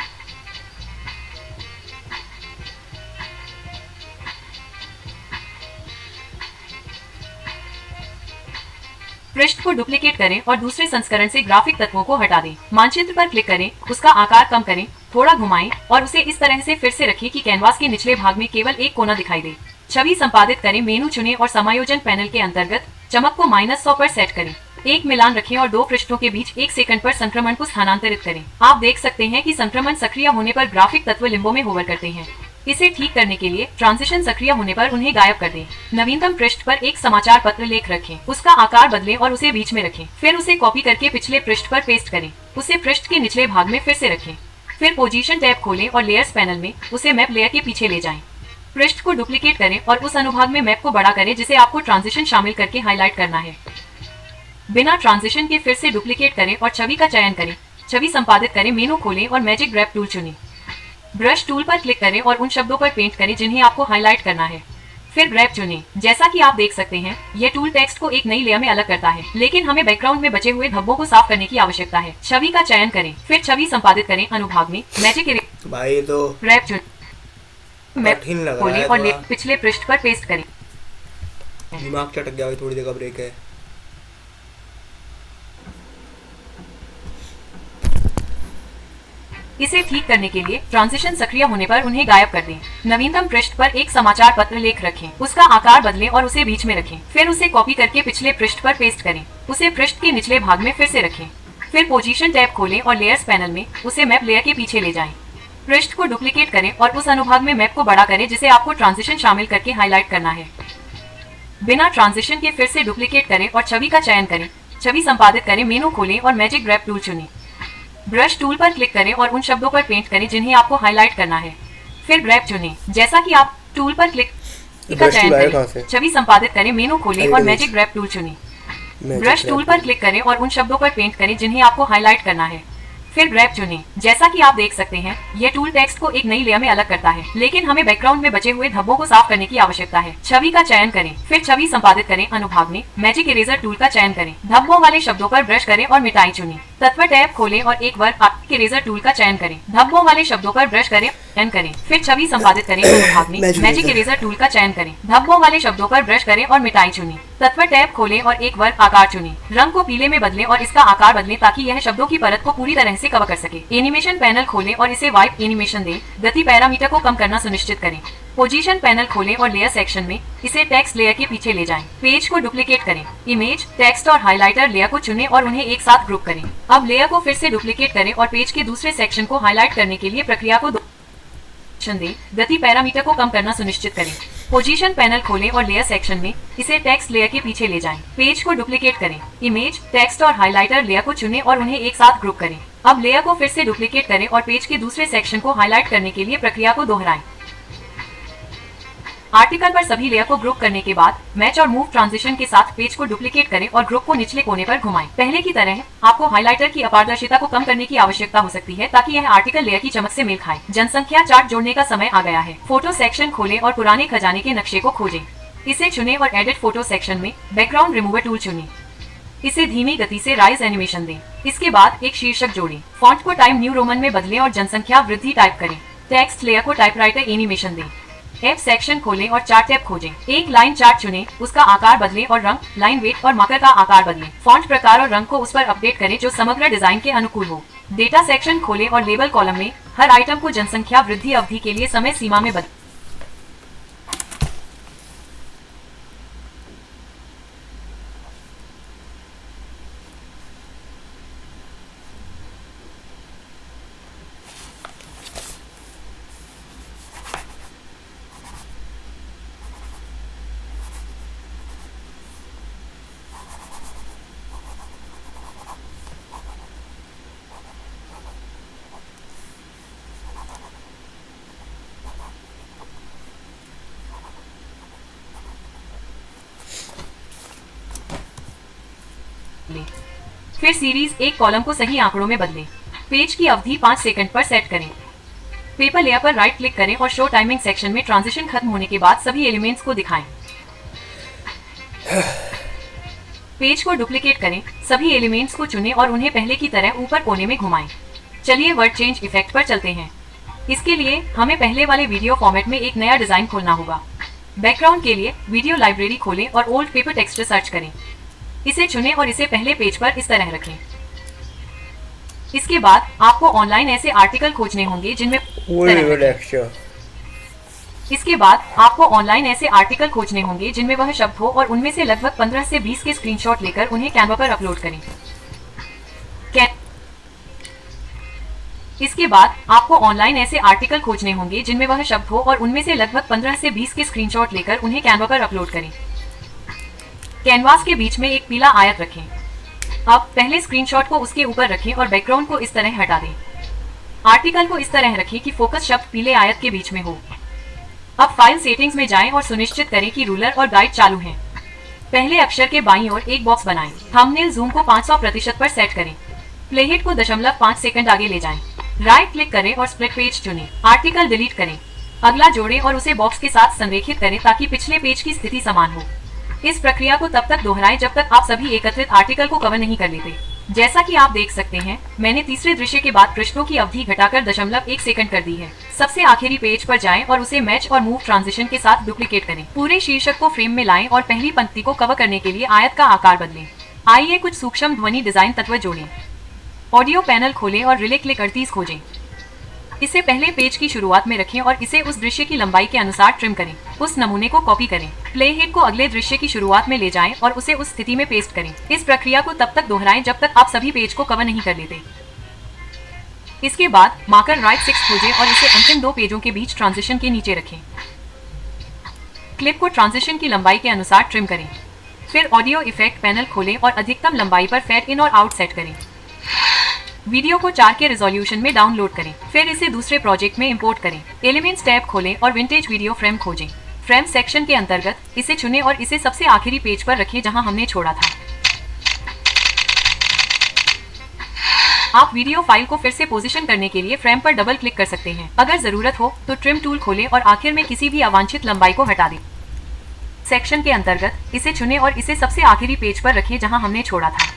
पृष्ठ को डुप्लीकेट करें और दूसरे संस्करण से ग्राफिक तत्वों को हटा दें। मानचित्र पर क्लिक करें, उसका आकार कम करें, थोड़ा घुमाएं और उसे इस तरह से फिर से रखें कि कैनवास के निचले भाग में केवल एक कोना दिखाई दे। छवि संपादित करें, मेनू चुनें और समायोजन पैनल के अंतर्गत चमक को -100 पर सेट करें। एक मिलान रखें और 2 पृष्ठों के बीच 1 सेकंड पर संक्रमण को स्थानांतरित करें। आप देख सकते हैं कि संक्रमण सक्रिय होने पर ग्राफिक तत्व लिम्बो में होवर करते हैं। इसे ठीक करने के लिए ट्रांजिशन सक्रिय होने पर उन्हें गायब कर दें। नवीनतम पृष्ठ पर एक समाचार पत्र लेख रखें, उसका आकार बदलें और उसे बीच में रखें। फिर उसे कॉपी करके पिछले पृष्ठ पर पेस्ट करें, उसे पृष्ठ के निचले भाग में फिर से रखें। फिर पोजीशन टैब खोलें और लेयर्स पैनल में उसे मैप लेयर के पीछे ले जाएं। पृष्ठ को डुप्लीकेट करें और उस अनुभाग में मैप को बड़ा करें जिसे आपको ट्रांजिशन शामिल करके हाईलाइट करना है। बिना ट्रांजिशन के फिर से डुप्लीकेट करें और छवि का चयन करें। छवि संपादित करें, मेनू खोलें और मैजिक ग्रैब टूल चुनें। ब्रश टूल पर क्लिक करें और उन शब्दों पर पेंट करें जिन्हें आपको हाईलाइट करना है। फिर ग्रैब चुनें। जैसा कि आप देख सकते हैं, यह टूल टेक्स्ट को एक नई लेयर में अलग करता है, लेकिन हमें बैकग्राउंड में बचे हुए धब्बों को साफ करने की आवश्यकता है। छवि का चयन करें, फिर छवि संपादित करें। अनुभाग में मैजिक भाई तो ग्रैब चुनें, मैप कठिन लग रहा खोलें है और थोड़ा। पिछले पृष्ठ पर पेस्ट करें। दिमाग चटक गया, थोड़ी देर का ब्रेक है। इसे ठीक करने के लिए ट्रांजिशन सक्रिय होने पर उन्हें गायब कर दें। नवीनतम पृष्ठ पर एक समाचार पत्र लेख रखें, उसका आकार बदलें और उसे बीच में रखें। फिर उसे कॉपी करके पिछले पृष्ठ पर पेस्ट करें, उसे पृष्ठ के निचले भाग में फिर से रखें। फिर पोजीशन टैब खोलें और लेयर्स पैनल में उसे मैप लेयर के पीछे ले जाएं। पृष्ठ को डुप्लीकेट करें और उस अनुभाग में मैप को बड़ा करें जिसे आपको ट्रांजिशन शामिल करके हाईलाइट करना है। बिना ट्रांजिशन के फिर से डुप्लीकेट करें और छवि का चयन करें। छवि संपादित करें, मेनू खोलें और मैजिक ग्रैब टूल चुनें। ब्रश टूल पर क्लिक करें और उन शब्दों पर पेंट करें जिन्हें आपको हाईलाइट करना है। फिर ग्रैब चुनें। जैसा कि आप टूल पर क्लिक का चयन करें, छवि संपादित करें, मेनू खोलें और मैजिक ग्रैब टूल चुनें। ब्रश टूल पर क्लिक करें और उन शब्दों पर पेंट करें जिन्हें आपको हाईलाइट करना है। फिर ग्रैब चुनें। जैसा कि आप देख सकते हैं, यह टूल टेक्स्ट को एक नई लेयर में अलग करता है, लेकिन हमें बैकग्राउंड में बचे हुए धब्बों को साफ करने की आवश्यकता है। छवि का चयन करें, फिर छवि संपादित करें। अनुभाग में मैजिक इरेजर टूल का चयन करें, धब्बों वाले शब्दों पर ब्रश करें और मिटाई चुनें। तत्व टैब खोलें और एक बार मैजिक इरेजर टूल का चयन करें, धब्बों वाले शब्दों पर ब्रश करें, चयन करें। फिर छवि संपादित करें। अनुभाग में मैजिक इरेजर टूल का चयन करें, धब्बों वाले शब्दों पर ब्रश करें और मिटाई चुनें। तत्व टैब खोलें और एक बार आकार चुनें। रंग को पीले में बदलें और इसका आकार बदलें ताकि यह शब्दों की परत को पूरी तरह से कवर कर सके। एनिमेशन पैनल खोलें और इसे वाइप एनिमेशन दें। गति पैरामीटर को कम करना सुनिश्चित करें। पोजीशन पैनल खोलें और लेयर सेक्शन में इसे टेक्स्ट लेयर के पीछे ले जाएं। पेज को डुप्लीकेट करें। इमेज, टेक्स्ट और हाइलाइटर लेयर को चुनें और उन्हें एक साथ ग्रुप करें। अब लेयर को फिर से डुप्लीकेट करें और पेज के दूसरे सेक्शन को हाईलाइट करने के लिए प्रक्रिया को दें। गति पैरामीटर को कम करना सुनिश्चित करें। पोजीशन पैनल खोलें और लेयर सेक्शन में इसे टेक्स्ट लेयर के पीछे ले जाएं। पेज को डुप्लीकेट करें। इमेज, टेक्स्ट और हाइलाइटर लेयर को चुनें और उन्हें एक साथ ग्रुप करें। अब लेयर को फिर से डुप्लीकेट करें और पेज के दूसरे सेक्शन को हाईलाइट करने के लिए प्रक्रिया को दोहराएं। आर्टिकल पर सभी लेयर को ग्रुप करने के बाद मैच और मूव ट्रांजिशन के साथ पेज को डुप्लीकेट करें और ग्रुप को निचले कोने पर घुमाएं। पहले की तरह आपको हाइलाइटर की अपारदर्शिता को कम करने की आवश्यकता हो सकती है ताकि यह आर्टिकल लेयर की चमक से मेल खाए। जनसंख्या चार्ट जोड़ने का समय आ गया है। फोटो सेक्शन खोलें और पुराने खजाने के नक्शे को खोजें। इसे चुनें और एडिट फोटो सेक्शन में बैकग्राउंड रिमूवर टूल चुनें। इसे धीमी गति से राइज एनिमेशन दें। इसके बाद एक शीर्षक जोड़ें। फॉन्ट को टाइम न्यू रोमन में बदलें और जनसंख्या वृद्धि टाइप करें। टेक्स्ट लेयर को टाइपराइटर एनिमेशन दें। एफ सेक्शन खोलें और चार्ट टैब खोजें। एक लाइन चार्ट चुनें, उसका आकार बदलें और रंग, लाइन वेट और मार्कर का आकार बदलें। फॉन्ट प्रकार और रंग को उस पर अपडेट करें जो समग्र डिजाइन के अनुकूल हो। डेटा सेक्शन खोलें और लेबल कॉलम में हर आइटम को जनसंख्या वृद्धि अवधि के लिए समय सीमा में बदलें। फिर सीरीज एक कॉलम को सही आंकड़ों में बदलें। पेज की अवधि 5 सेकंड पर सेट करें। पेपर लेयर पर राइट क्लिक करें और शो टाइमिंग सेक्शन में ट्रांजिशन खत्म होने के बाद सभी एलिमेंट्स को दिखाएं। पेज को डुप्लीकेट करें, सभी एलिमेंट्स को चुनें और उन्हें पहले की तरह ऊपर कोने में घुमाएं। चलिए वर्ड चेंज इफेक्ट पर चलते हैं। इसके लिए हमें पहले वाले वीडियो फॉर्मेट में एक नया डिजाइन खोलना होगा। बैकग्राउंड के लिए वीडियो लाइब्रेरी खोलें और ओल्ड पेपर टेक्सचर सर्च करें। इसे चुनें और इसे पहले पेज पर इस तरह रखें। इसके बाद आपको ऑनलाइन ऐसे आर्टिकल खोजने होंगे जिनमें वह शब्द हो और उनमें से लगभग 15 से 20 के स्क्रीनशॉट लेकर उन्हें कैनवा पर अपलोड करें। इसके बाद आपको ऑनलाइन ऐसे आर्टिकल खोजने होंगे जिनमें वह शब्द हो और उनमें से लगभग 15 से 20 के स्क्रीनशॉट लेकर उन्हें कैनवा पर अपलोड करें। कैनवास के बीच में एक पीला आयत रखें। अब पहले स्क्रीनशॉट को उसके ऊपर रखें और बैकग्राउंड को इस तरह हटा दें। आर्टिकल को इस तरह रखें कि फोकस शब्द पीले आयत के बीच में हो। अब फाइल सेटिंग्स में जाएं और सुनिश्चित करें कि रूलर और गाइड चालू हैं। पहले अक्षर के बाईं ओर एक बॉक्स बनाएं। थंबनेल जूम को 500% पर सेट करें। प्लेहेड को 0.5 सेकंड आगे ले जाएं। राइट क्लिक करें और स्प्लिट पेज चुनें। आर्टिकल डिलीट करें। अगला जोड़ें और उसे बॉक्स के साथ संरेखित करें ताकि पिछले पेज की स्थिति समान हो। इस प्रक्रिया को तब तक दोहराएं जब तक आप सभी एकत्रित आर्टिकल को कवर नहीं कर लेते। जैसा कि आप देख सकते हैं, मैंने तीसरे दृश्य के बाद पृष्ठों की अवधि घटाकर 0.1 सेकंड कर दी है। सबसे आखिरी पेज पर जाएं और उसे मैच और मूव ट्रांजिशन के साथ डुप्लीकेट करें। पूरे शीर्षक को फ्रेम में लाएं और पहली पंक्ति को कवर करने के लिए आयत का आकार बदलें। आइए कुछ सूक्ष्म ध्वनि डिजाइन तत्व जोड़ें। ऑडियो पैनल खोलें और रिले क्लिक 38 खोजें। इसे पहले पेज की शुरुआत में रखें और इसे उस दृश्य की लंबाई के अनुसार ट्रिम करें। उस नमूने को कॉपी करें। प्लेहेड को अगले दृश्य की शुरुआत में ले जाएं और उसे उस स्थिति में पेस्ट करें। इस प्रक्रिया को तब तक दोहराएं जब तक आप सभी पेज को कवर नहीं कर लेते। इसके बाद मार्कर राइट 6 खोजें और इसे अंतिम 2 पेजों के बीच ट्रांजिशन के नीचे रखें। क्लिप को ट्रांजिशन की लंबाई के अनुसार ट्रिम करें। फिर ऑडियो इफेक्ट पैनल खोलें और अधिकतम लंबाई पर फेड इन और आउट सेट करें। वीडियो को 4 के रिजोल्यूशन में डाउनलोड करें। फिर इसे दूसरे प्रोजेक्ट में इंपोर्ट करें। एलिमेंट्स टैब खोलें और विंटेज वीडियो फ्रेम खोजें। फ्रेम सेक्शन के अंतर्गत इसे चुनें और इसे सबसे आखिरी पेज पर रखें जहां हमने छोड़ा था। आप वीडियो फाइल को फिर से पोजीशन करने के लिए फ्रेम पर डबल क्लिक कर सकते हैं। अगर जरूरत हो तो ट्रिम टूल खोलें और आखिर में किसी भी अवांछित लंबाई को हटा दें। सेक्शन के अंतर्गत इसे चुनें और इसे सबसे आखिरी पेज पर रखें जहां हमने छोड़ा था।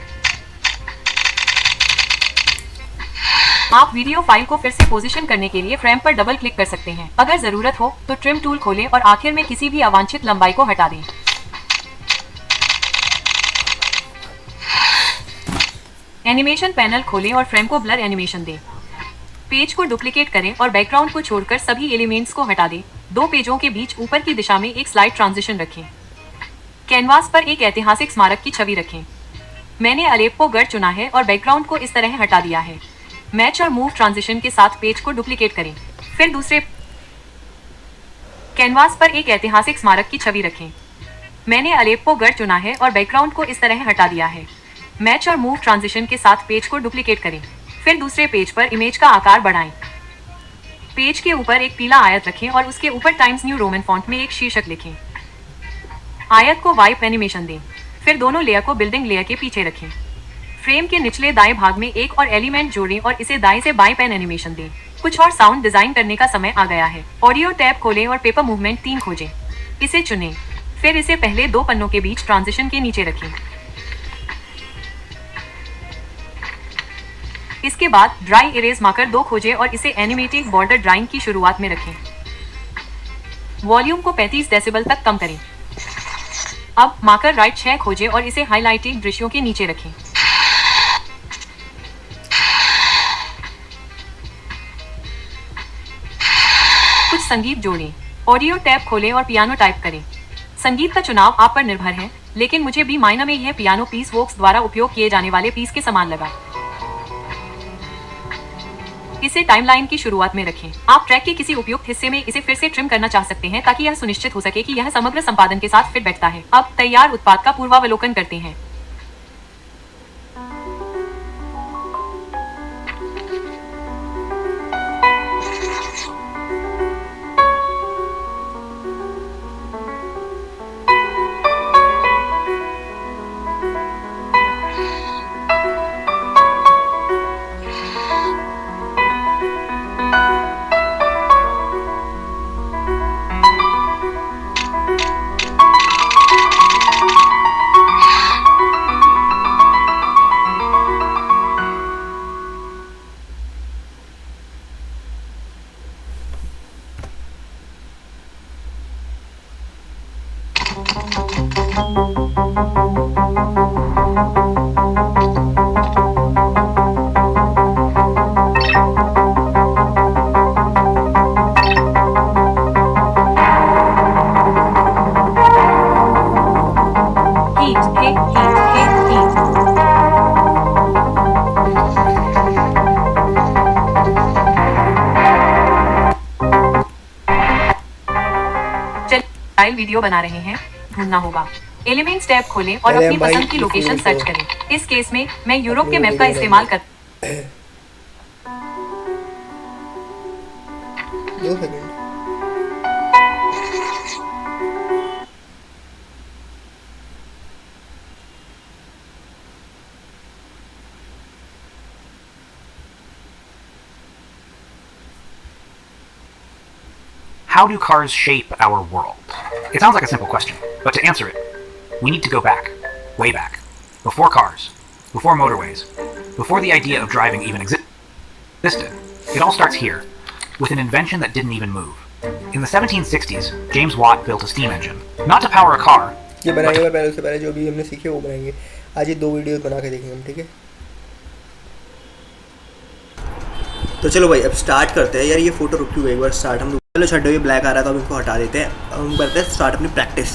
आप वीडियो फाइल को फिर से पोजीशन करने के लिए फ्रेम पर डबल क्लिक कर सकते हैं। अगर जरूरत हो तो ट्रिम टूल खोलें और आखिर में किसी भी अवांछित लंबाई को हटा दें। एनिमेशन पैनल खोलें और फ्रेम को ब्लर एनिमेशन दें। पेज को डुप्लीकेट करें और बैकग्राउंड को छोड़कर सभी एलिमेंट्स को हटा दें। 2 पेजों के बीच ऊपर की दिशा में एक स्लाइड ट्रांजिशन रखें। कैनवास पर एक ऐतिहासिक स्मारक की छवि रखें। मैंने अलेप्पो गढ़ चुना है और बैकग्राउंड को इस तरह हटा दिया है। मैच और मूव ट्रांजिशन के साथ पेज को डुप्लीकेट करें। फिर दूसरे कैनवास पर एक ऐतिहासिक स्मारक की छवि रखें। मैंने अलेप्पो गढ़ चुना है और बैकग्राउंड को इस तरह हटा दिया है। मैच और मूव ट्रांजिशन के साथ पेज को डुप्लीकेट करें। फिर दूसरे पेज पर इमेज का आकार बढ़ाएं। पेज के ऊपर एक पीला आयत रखें और उसके ऊपर टाइम्स न्यू रोमन फॉन्ट में एक शीर्षक लिखें। आयत को वाइप एनिमेशन दें। फिर दोनों लेयर को बिल्डिंग लेयर के पीछे रखें। फ्रेम के निचले दाएं भाग में एक और एलिमेंट जोड़ें और इसे दाएं से बाएं पेन एनिमेशन दें। कुछ और साउंड डिजाइन करने का समय आ गया है। ऑडियो टैब खोलें और पेपर मूवमेंट 3 खोजें। इसे चुनें। फिर इसे पहले 2 पन्नों के बीच ट्रांजिशन के नीचे रखें। इसके बाद ड्राई इरेज मार्कर 2 खोजें और इसे एनिमेटिंग बॉर्डर ड्राइंग की शुरुआत में रखें। वॉल्यूम को 35 डेसिबल तक कम करें। अब मार्कर राइट 6 खोजें और इसे हाइलाइटिंग दृश्यों के नीचे रखें। कुछ संगीत जोड़ें। ऑडियो टैब खोलें और पियानो टाइप करें। संगीत का चुनाव आप पर निर्भर है, लेकिन मुझे बी माइनर में यह पियानो पीस वोक्स द्वारा उपयोग किए जाने वाले पीस के समान लगा। इसे टाइमलाइन की शुरुआत में रखें। आप ट्रैक के किसी उपयुक्त हिस्से में इसे फिर से ट्रिम करना चाह सकते हैं ताकि यह सुनिश्चित हो सके कि यह समग्र संपादन के साथ फिट बैठता है। अब तैयार उत्पाद का पूर्वावलोकन करते हैं। मोबाइल वीडियो बना रहे हैं, ढूंढना होगा। एलिमेंट्स टैब खोलें और अरे अपनी भाई, पसंद की इस लोकेशन वीडियो सर्च को- करें। इस केस में मैं यूरोप के अपनी मैप का वीडियो इस्तेमाल कर 2 second. How do cars shape our world? It sounds like a simple question, but to answer it, we need to go back, way back, before cars, before motorways, before the idea of driving even existed. It all starts here, with an invention that didn't even move. In the 1760s, James Watt built a steam engine, not to power a car, ये बनाएंगे, पर पहले उससे पहले जो भी हमने सीखे वो बनाएंगे। आज ये 2 वीडियो बना के देखेंगे हम, ठीक है। तो चलो भाई अब स्टार्ट करते हैं। यार ये फोटो रुकी हुई है, एक बार स्टार्ट हम चलो छड्डो, ये ब्लैक आ रहा था, अब इसको हटा देते हैं। अब हम करते हैं स्टार्ट अपनी प्रैक्टिस।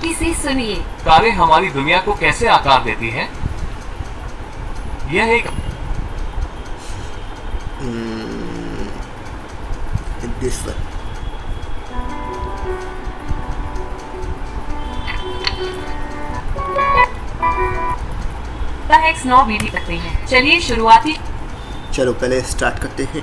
इसे सुनिए। कारें हमारी दुनिया को कैसे आकार देती हैं? यह एक दिस वन। एक्स 9 वीडियो करते हैं। चलिए शुरुआती चलो पहले स्टार्ट करते हैं।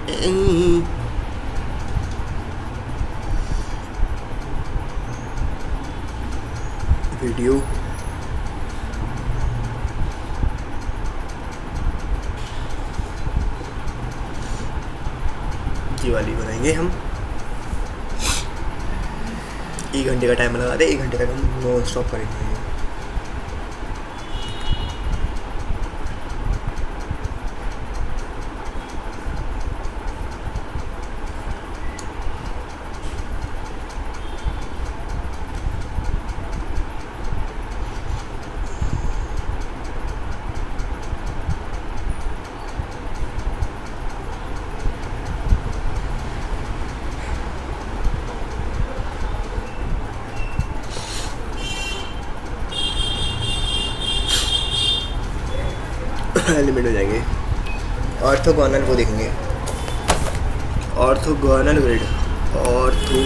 वीडियो ये वाली बनाएंगे हम। 1 घंटे का टाइम लगा दे, 1 घंटे तक हम नॉन स्टॉप करेंगे। एलिमेंट हो जाएंगे। ऑर्थोगोनल वो देखेंगे, ऑर्थोगोनल ग्रिड, ऑर्थो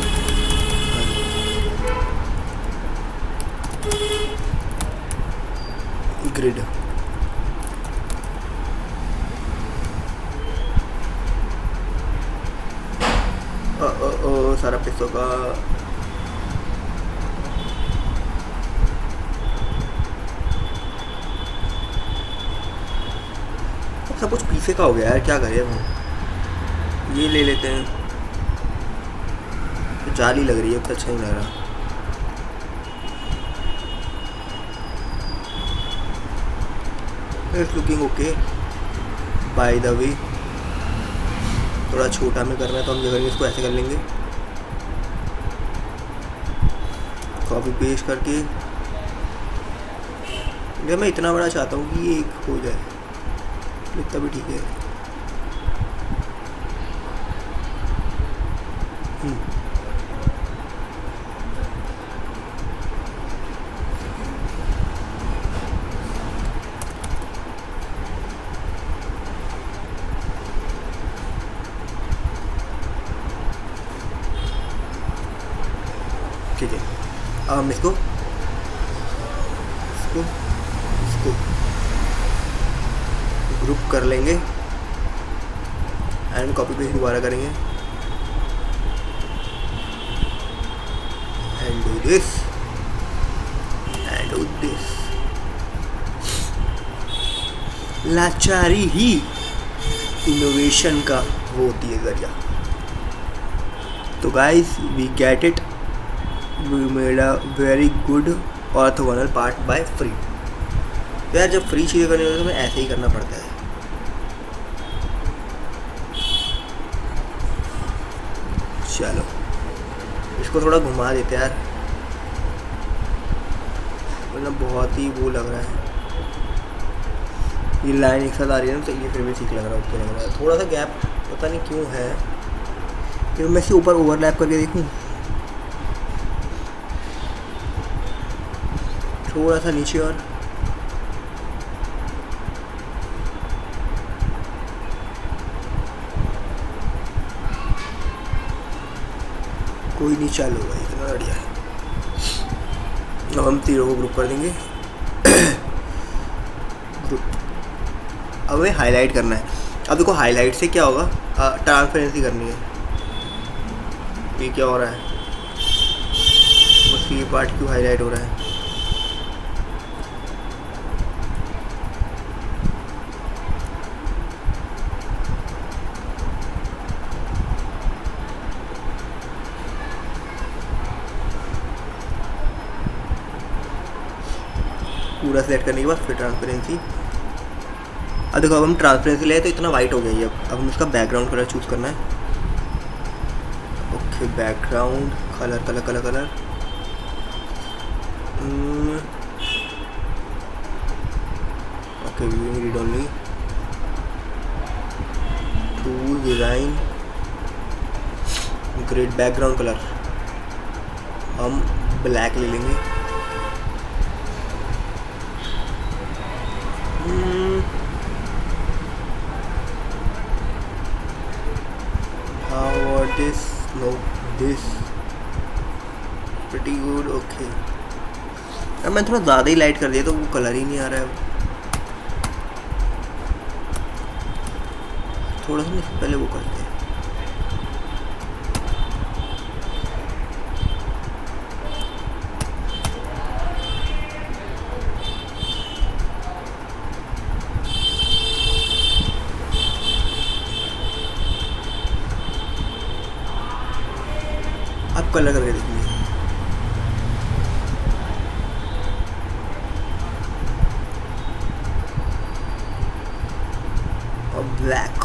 ग्रिड। सारा पैसों का सब कुछ पीछे का हो गया यार, क्या करें हम। ये ले लेते हैं, तो जाली लग रही है, तो अच्छा नहीं लग रहा। It's looking okay. By the way थोड़ा छोटा में करना है तो हम क्या करेंगे, इसको ऐसे कर लेंगे, कॉपी पेस्ट करके। ये मैं इतना बड़ा चाहता हूँ कि ये एक हो जाए, इतना भी ठीक है। ठीक है, अब हम इसको ग्रुप कर लेंगे एंड कॉपी पेस्ट दोबारा करेंगे and do this and do this. लाचारी ही इनोवेशन का वो होती है जरिया। तो guys we get it, we made a very good orthogonal part by free. तो यार जब फ्री चीज़ें करनी होती है तो मैं ऐसे ही करना पड़ता है। चलो इसको थोड़ा घुमा देते यार, वरना बहुत ही वो लग रहा है। ये लाइन एक साथ आ रही है ना, तो ये फिर भी ठीक लग रहा है, ओके लग रहा है। थोड़ा सा गैप पता नहीं क्यों है, फिर मैं इसे ऊपर ओवरलैप करके देखूं, थोड़ा सा नीचे और कोई नहीं, चालू होगा, इतना बढ़िया है। अब हम तीनों को ग्रुप कर देंगे। ग्रुप अब हमें हाईलाइट करना है। अब देखो हाईलाइट से क्या होगा, ट्रांसपेरेंसी करनी है। ये क्या हो रहा है, बस ये पार्ट क्यों हाईलाइट हो रहा है? पूरा सेलेक्ट करने के बाद फिर ट्रांसपेरेंसी। अब देखो अब हम ट्रांसपेरेंसी ले तो इतना वाइट हो गया ये। अब हम इसका बैकग्राउंड कलर चूज़ करना है। Okay background colour colour colour colour okay viewing read only, tool design grade background colour हम ब्लैक ले लेंगे। This no this pretty good okay। अब मैं थोड़ा ज़्यादा ही लाइट कर दिया तो वो कलर ही नहीं आ रहा है। थोड़ा सा पहले वो करते हैं। अब कलर करके देखेंगे। और black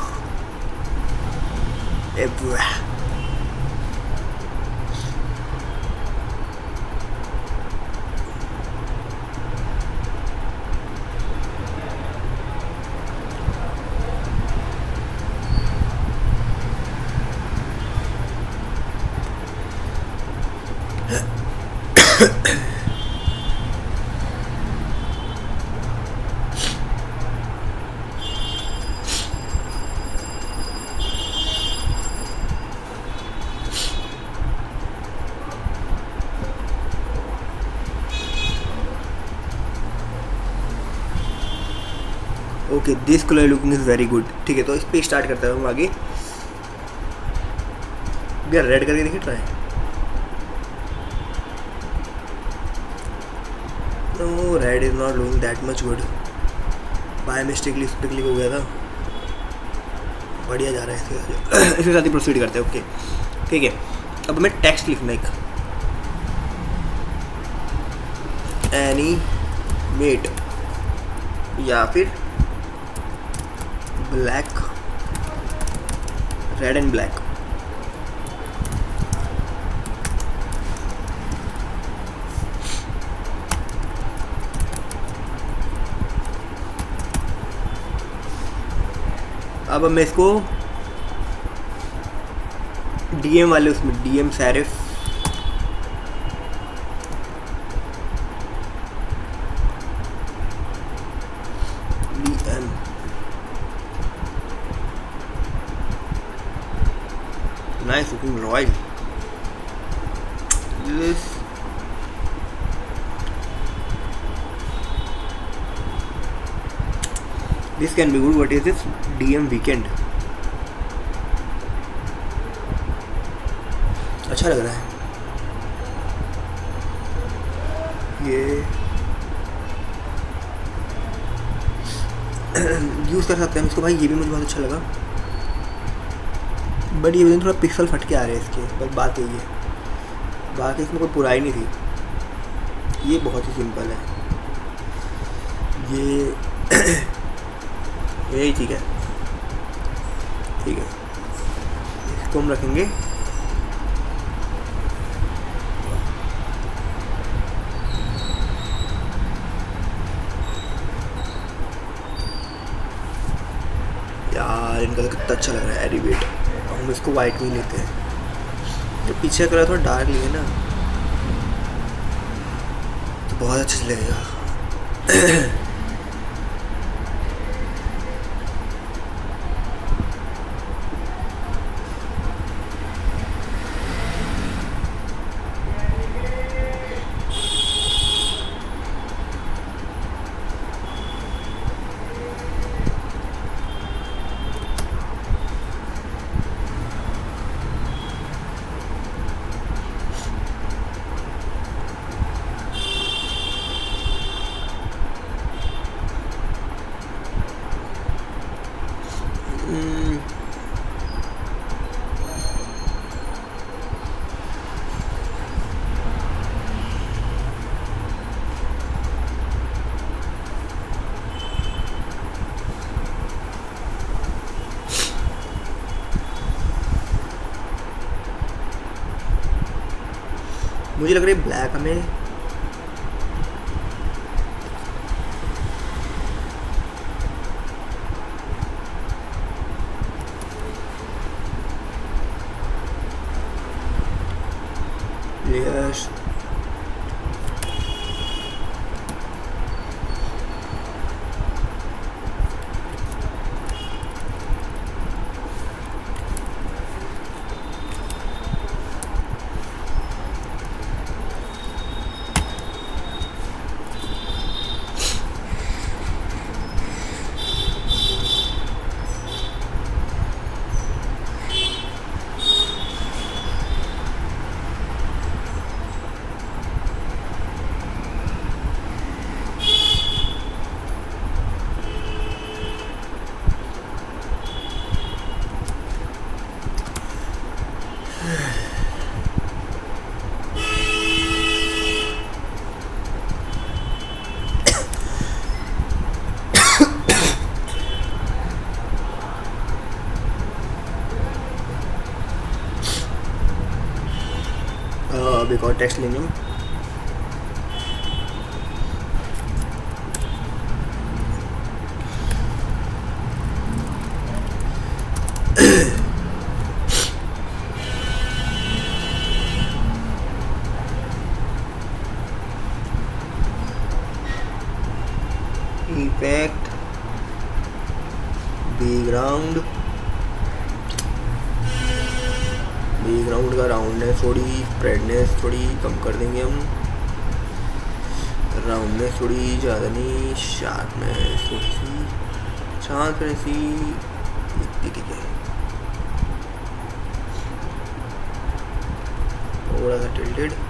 okay this colour looking is very good. ठीक है तो इस पे स्टार्ट करता हूँ आगे। भैया रेड करके देखिए try. No red is not looking that much good, by mistakely इस पे क्लिक हो गया था। बढ़िया जा रहा है इसके साथ ही प्रोसीड करते हैं। ओके ठीक है अब हमें टेक्स्ट लिखना एक एनीमेट या फिर ब्लैक रेड एंड ब्लैक। अब मैं इसको डीएम वाले उसमें DM sheriff DM nice looking royal this can be good। what is this DM weekend अच्छा लग रहा है ये यूज़ कर सकते हैं इसको भाई। ये भी मुझे बहुत अच्छा लगा बट ये थोड़ा पिक्सल फट के आ रहे हैं इसके, बस बात यही है। बाकी इसमें कोई बुराई नहीं थी, ये बहुत ही सिंपल है। ये यही ठीक है, ठीक है, इसको हम रखेंगे। यार इनका तो कितना अच्छा लग रहा है एलिवेट। हम इसको वाइट में ही लेते हैं, तो पीछे का कलर थोड़ा डार्क लिए ना तो बहुत अच्छा लगेगा। मुझे लग रहा है ब्लैक हमें यस अब एक और टेक्स्ट लेंगे हम। इफेक्ट बैकग्राउंड, बैकग्राउंड का राउंडनेस थोड़ी, स्प्रेडनेस थोड़ी कम कर देंगे हम, राउंडनेस थोड़ी ज़्यादा नहीं, शार्पनेस थोड़ी सी, ट्रांसपेरेंसी ठीक है, थोड़ा सा टिल्टेड।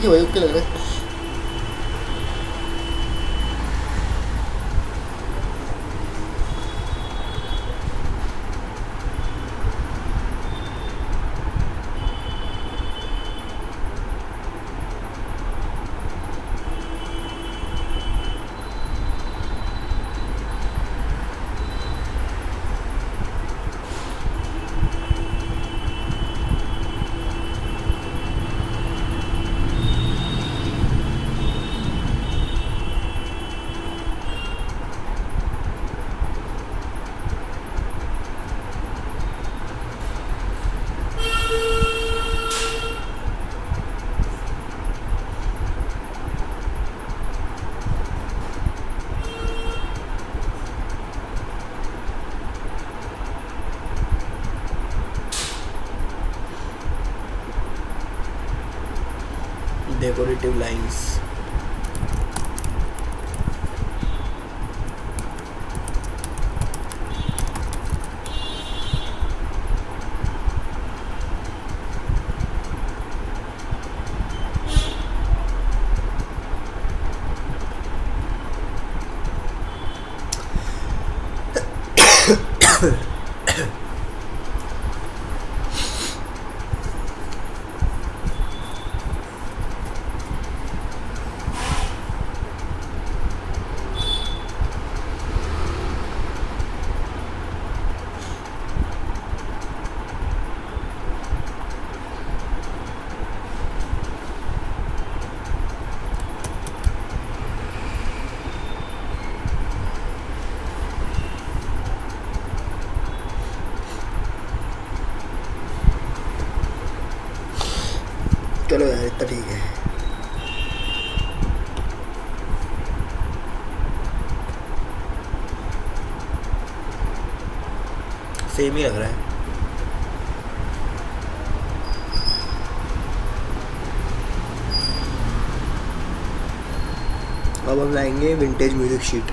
ठीक है भाई, ओके लग रहा है। डेकोरेटिव लाइंस, चलो यार इतना ठीक है। सेम ही लग रहा है। अब हम लाएंगे विंटेज म्यूजिक शीट।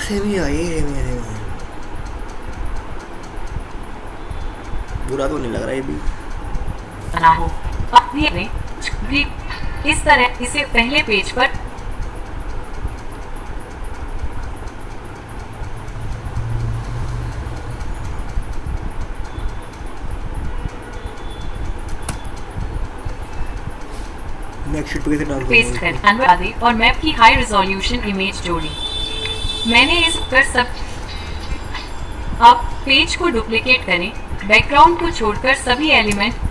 सेम ही आई है, बुरा तो नहीं लग रहा ये भी। बना हो अपनी भी इस तरह इसे पहले पेज पर नेक्स्ट शीट पे कैसे डाल पेस्ट कर अनवर दे और मैप की हाई रिजोल्यूशन इमेज जोड़ी। मैंने इस पर सब। अब पेज को डुप्लीकेट करें, बैकग्राउंड को छोड़कर सभी एलिमेंट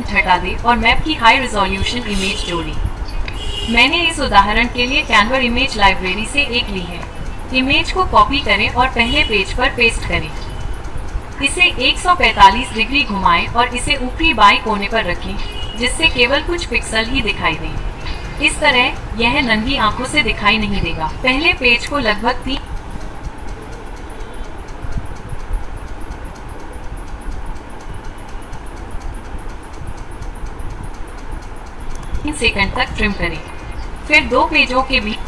हटा दे और मैप की हाई रिजोल्यूशन इमेज जोड़ी। मैंने इस उदाहरण के लिए कैनवा इमेज लाइब्रेरी से एक ली है। इमेज को कॉपी करें और पहले पेज पर पेस्ट करें। इसे 145 डिग्री घुमाएं और इसे ऊपरी बाएं कोने पर रखें, जिससे केवल कुछ पिक्सल ही दिखाई दें। इस तरह यह नंगी आंखों से दिखाई नहीं देगा। पहले पेज को लगभग 3 सेकंड तक ट्रिम करें। फिर दो पेजों के बीच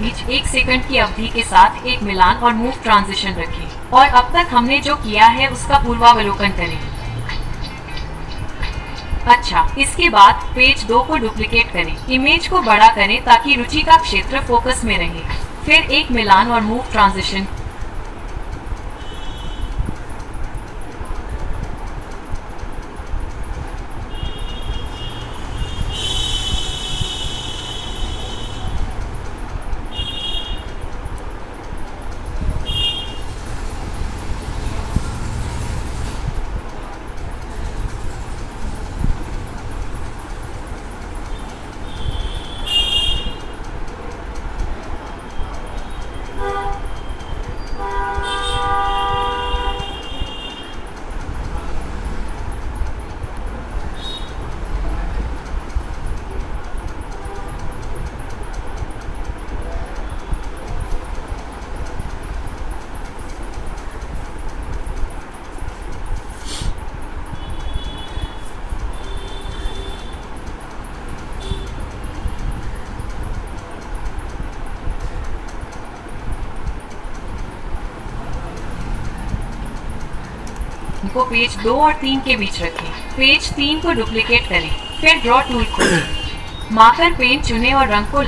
बीच 1 सेकंड की अवधि के साथ एक मिलान और मूव ट्रांजिशन रखें और अब तक हमने जो किया है उसका पूर्वावलोकन करें। अच्छा, इसके बाद पेज 2 को डुप्लीकेट करें। इमेज को बड़ा करें ताकि रुचि का क्षेत्र फोकस में रहे। फिर एक मिलान और मूव ट्रांजिशन को पेज 2 और 3 के बीच रखें। पेज 3 को डुप्लीकेट करें, फिर ड्रॉ टूल खोलें, मार्कर पेन चुनें और रंग को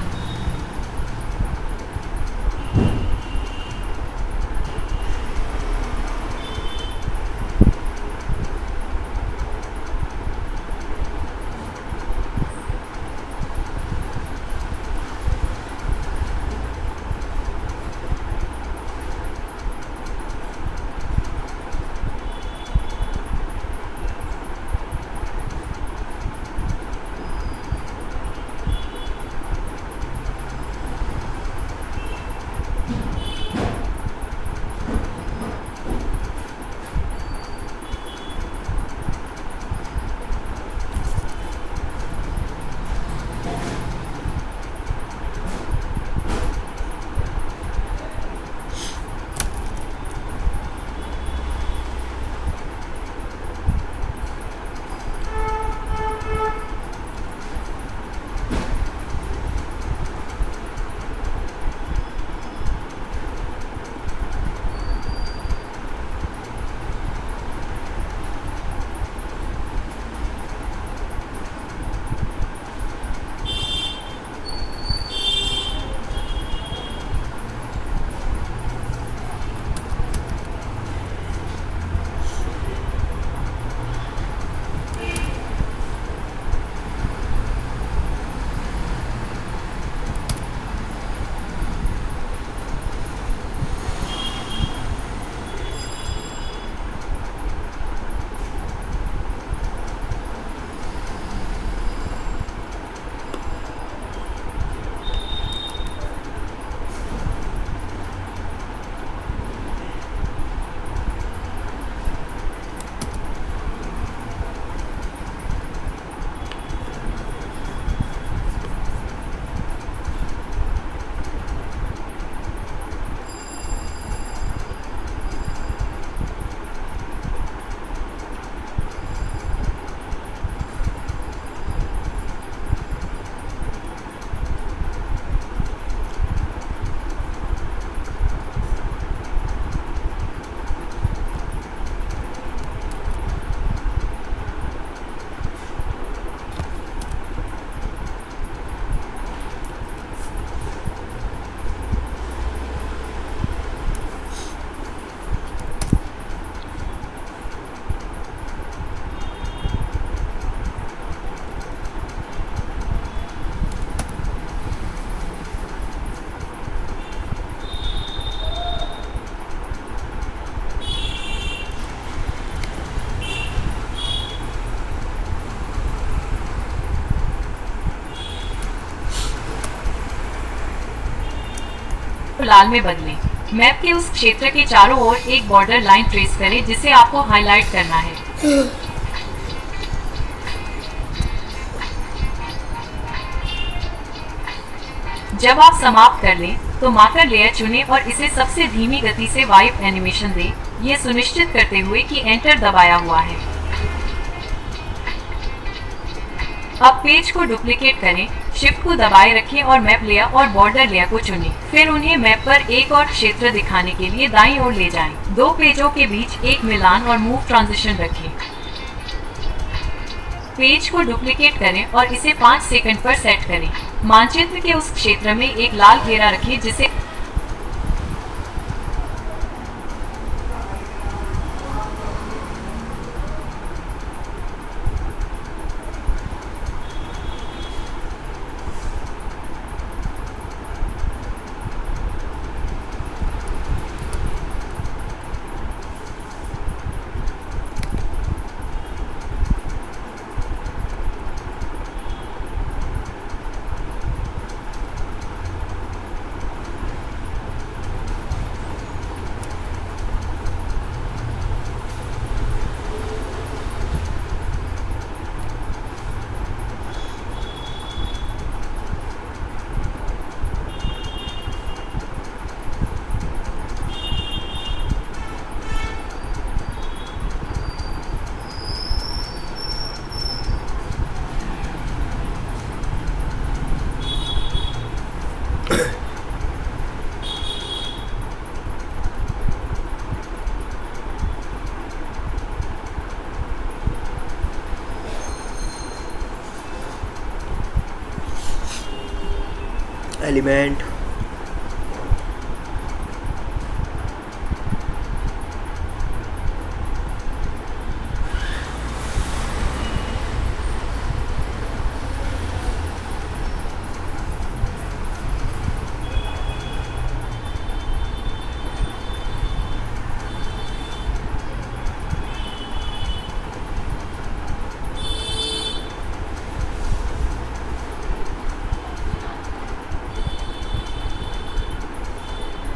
लाल में बदलें। मैप के उस क्षेत्र के चारों ओर एक बॉर्डर लाइन ट्रेस करें जिसे आपको हाईलाइट करना है। जब आप समाप्त कर लें तो मार्कर लेयर चुनें और इसे सबसे धीमी गति से वाइप एनिमेशन दें, ये सुनिश्चित करते हुए कि एंटर दबाया हुआ है। अब पेज को डुप्लीकेट करें, शिफ्ट को दबाए रखें और मैप लेयर और बॉर्डर लेयर को चुनें। फिर उन्हें मैप पर एक और क्षेत्र दिखाने के लिए दाईं ओर ले जाएं। दो पेजों के बीच एक मिलान और मूव ट्रांजिशन रखें। पेज को डुप्लीकेट करें और इसे 5 सेकंड पर सेट करें। मानचित्र के उस क्षेत्र में एक लाल घेरा रखें जिसे एलिमेंट,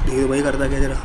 ये भाई करता क्या जरा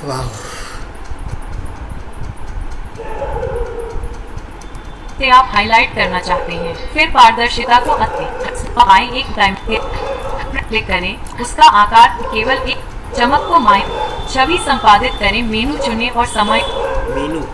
वाह से आप हाईलाइट करना चाहते हैं, फिर पारदर्शिता को आए एक टाइम क्लिक करें, उसका आकार केवल एक चमक को छवि संपादित करें, मेनू चुनें और समय मेनू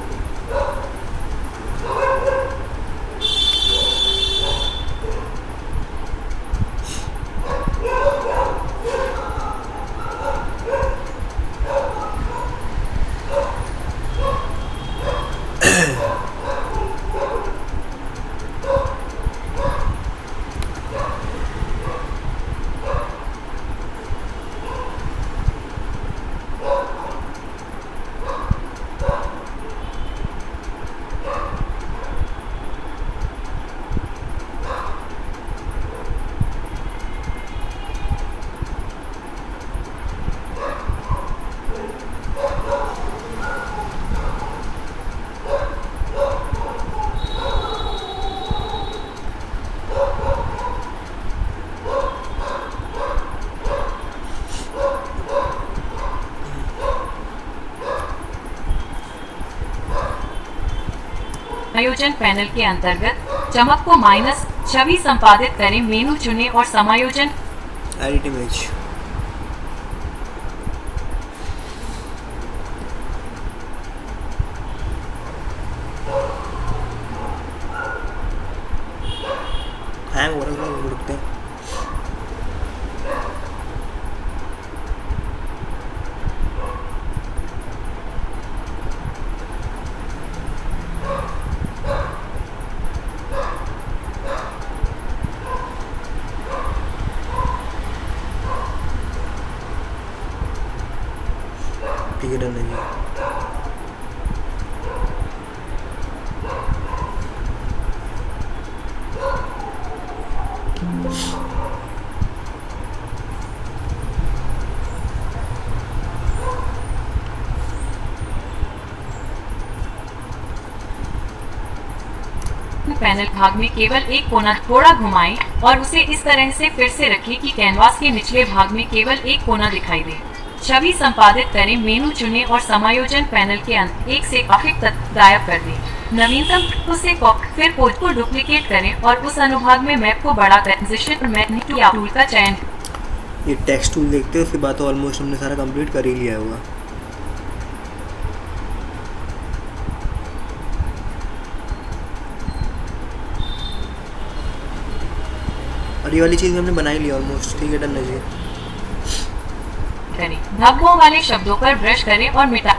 समायोजन पैनल के अंतर्गत चमक को माइनस छवि संपादित करें, मेनू चुनें और समायोजन एडिट इमेज हैंग हो रहा है, रुकते हैं। ठीक है, डन है जी। पैनल भाग में केवल एक कोना थोड़ा घुमाएं और उसे इस तरह से फिर से रखें कि कैनवास के निचले भाग में केवल एक कोना दिखाई दे। छवि संपादित करें, मेनू चुनें और समायोजन पैनल के अंत एक से काफी तत्व गायब कर दें। नवीनतम उसे फिर पोज को डुप्लीकेट करें और उस अनुभाग में मैप को बड़ा ट्रांजिशन मैग्नीट्यूड टूल का चयन। ये टेक्स्ट टूल देखते हैं, उसके बाद तो ऑलमोस्ट हमने सारा कंप्लीट कर ही लिया होगा। और ये वाली चीज़ हमने बनाई ली ऑलमोस्ट, ठीक है, डन है जी। करें। धब्बों वाले शब्दों पर ब्रश करें और मिटा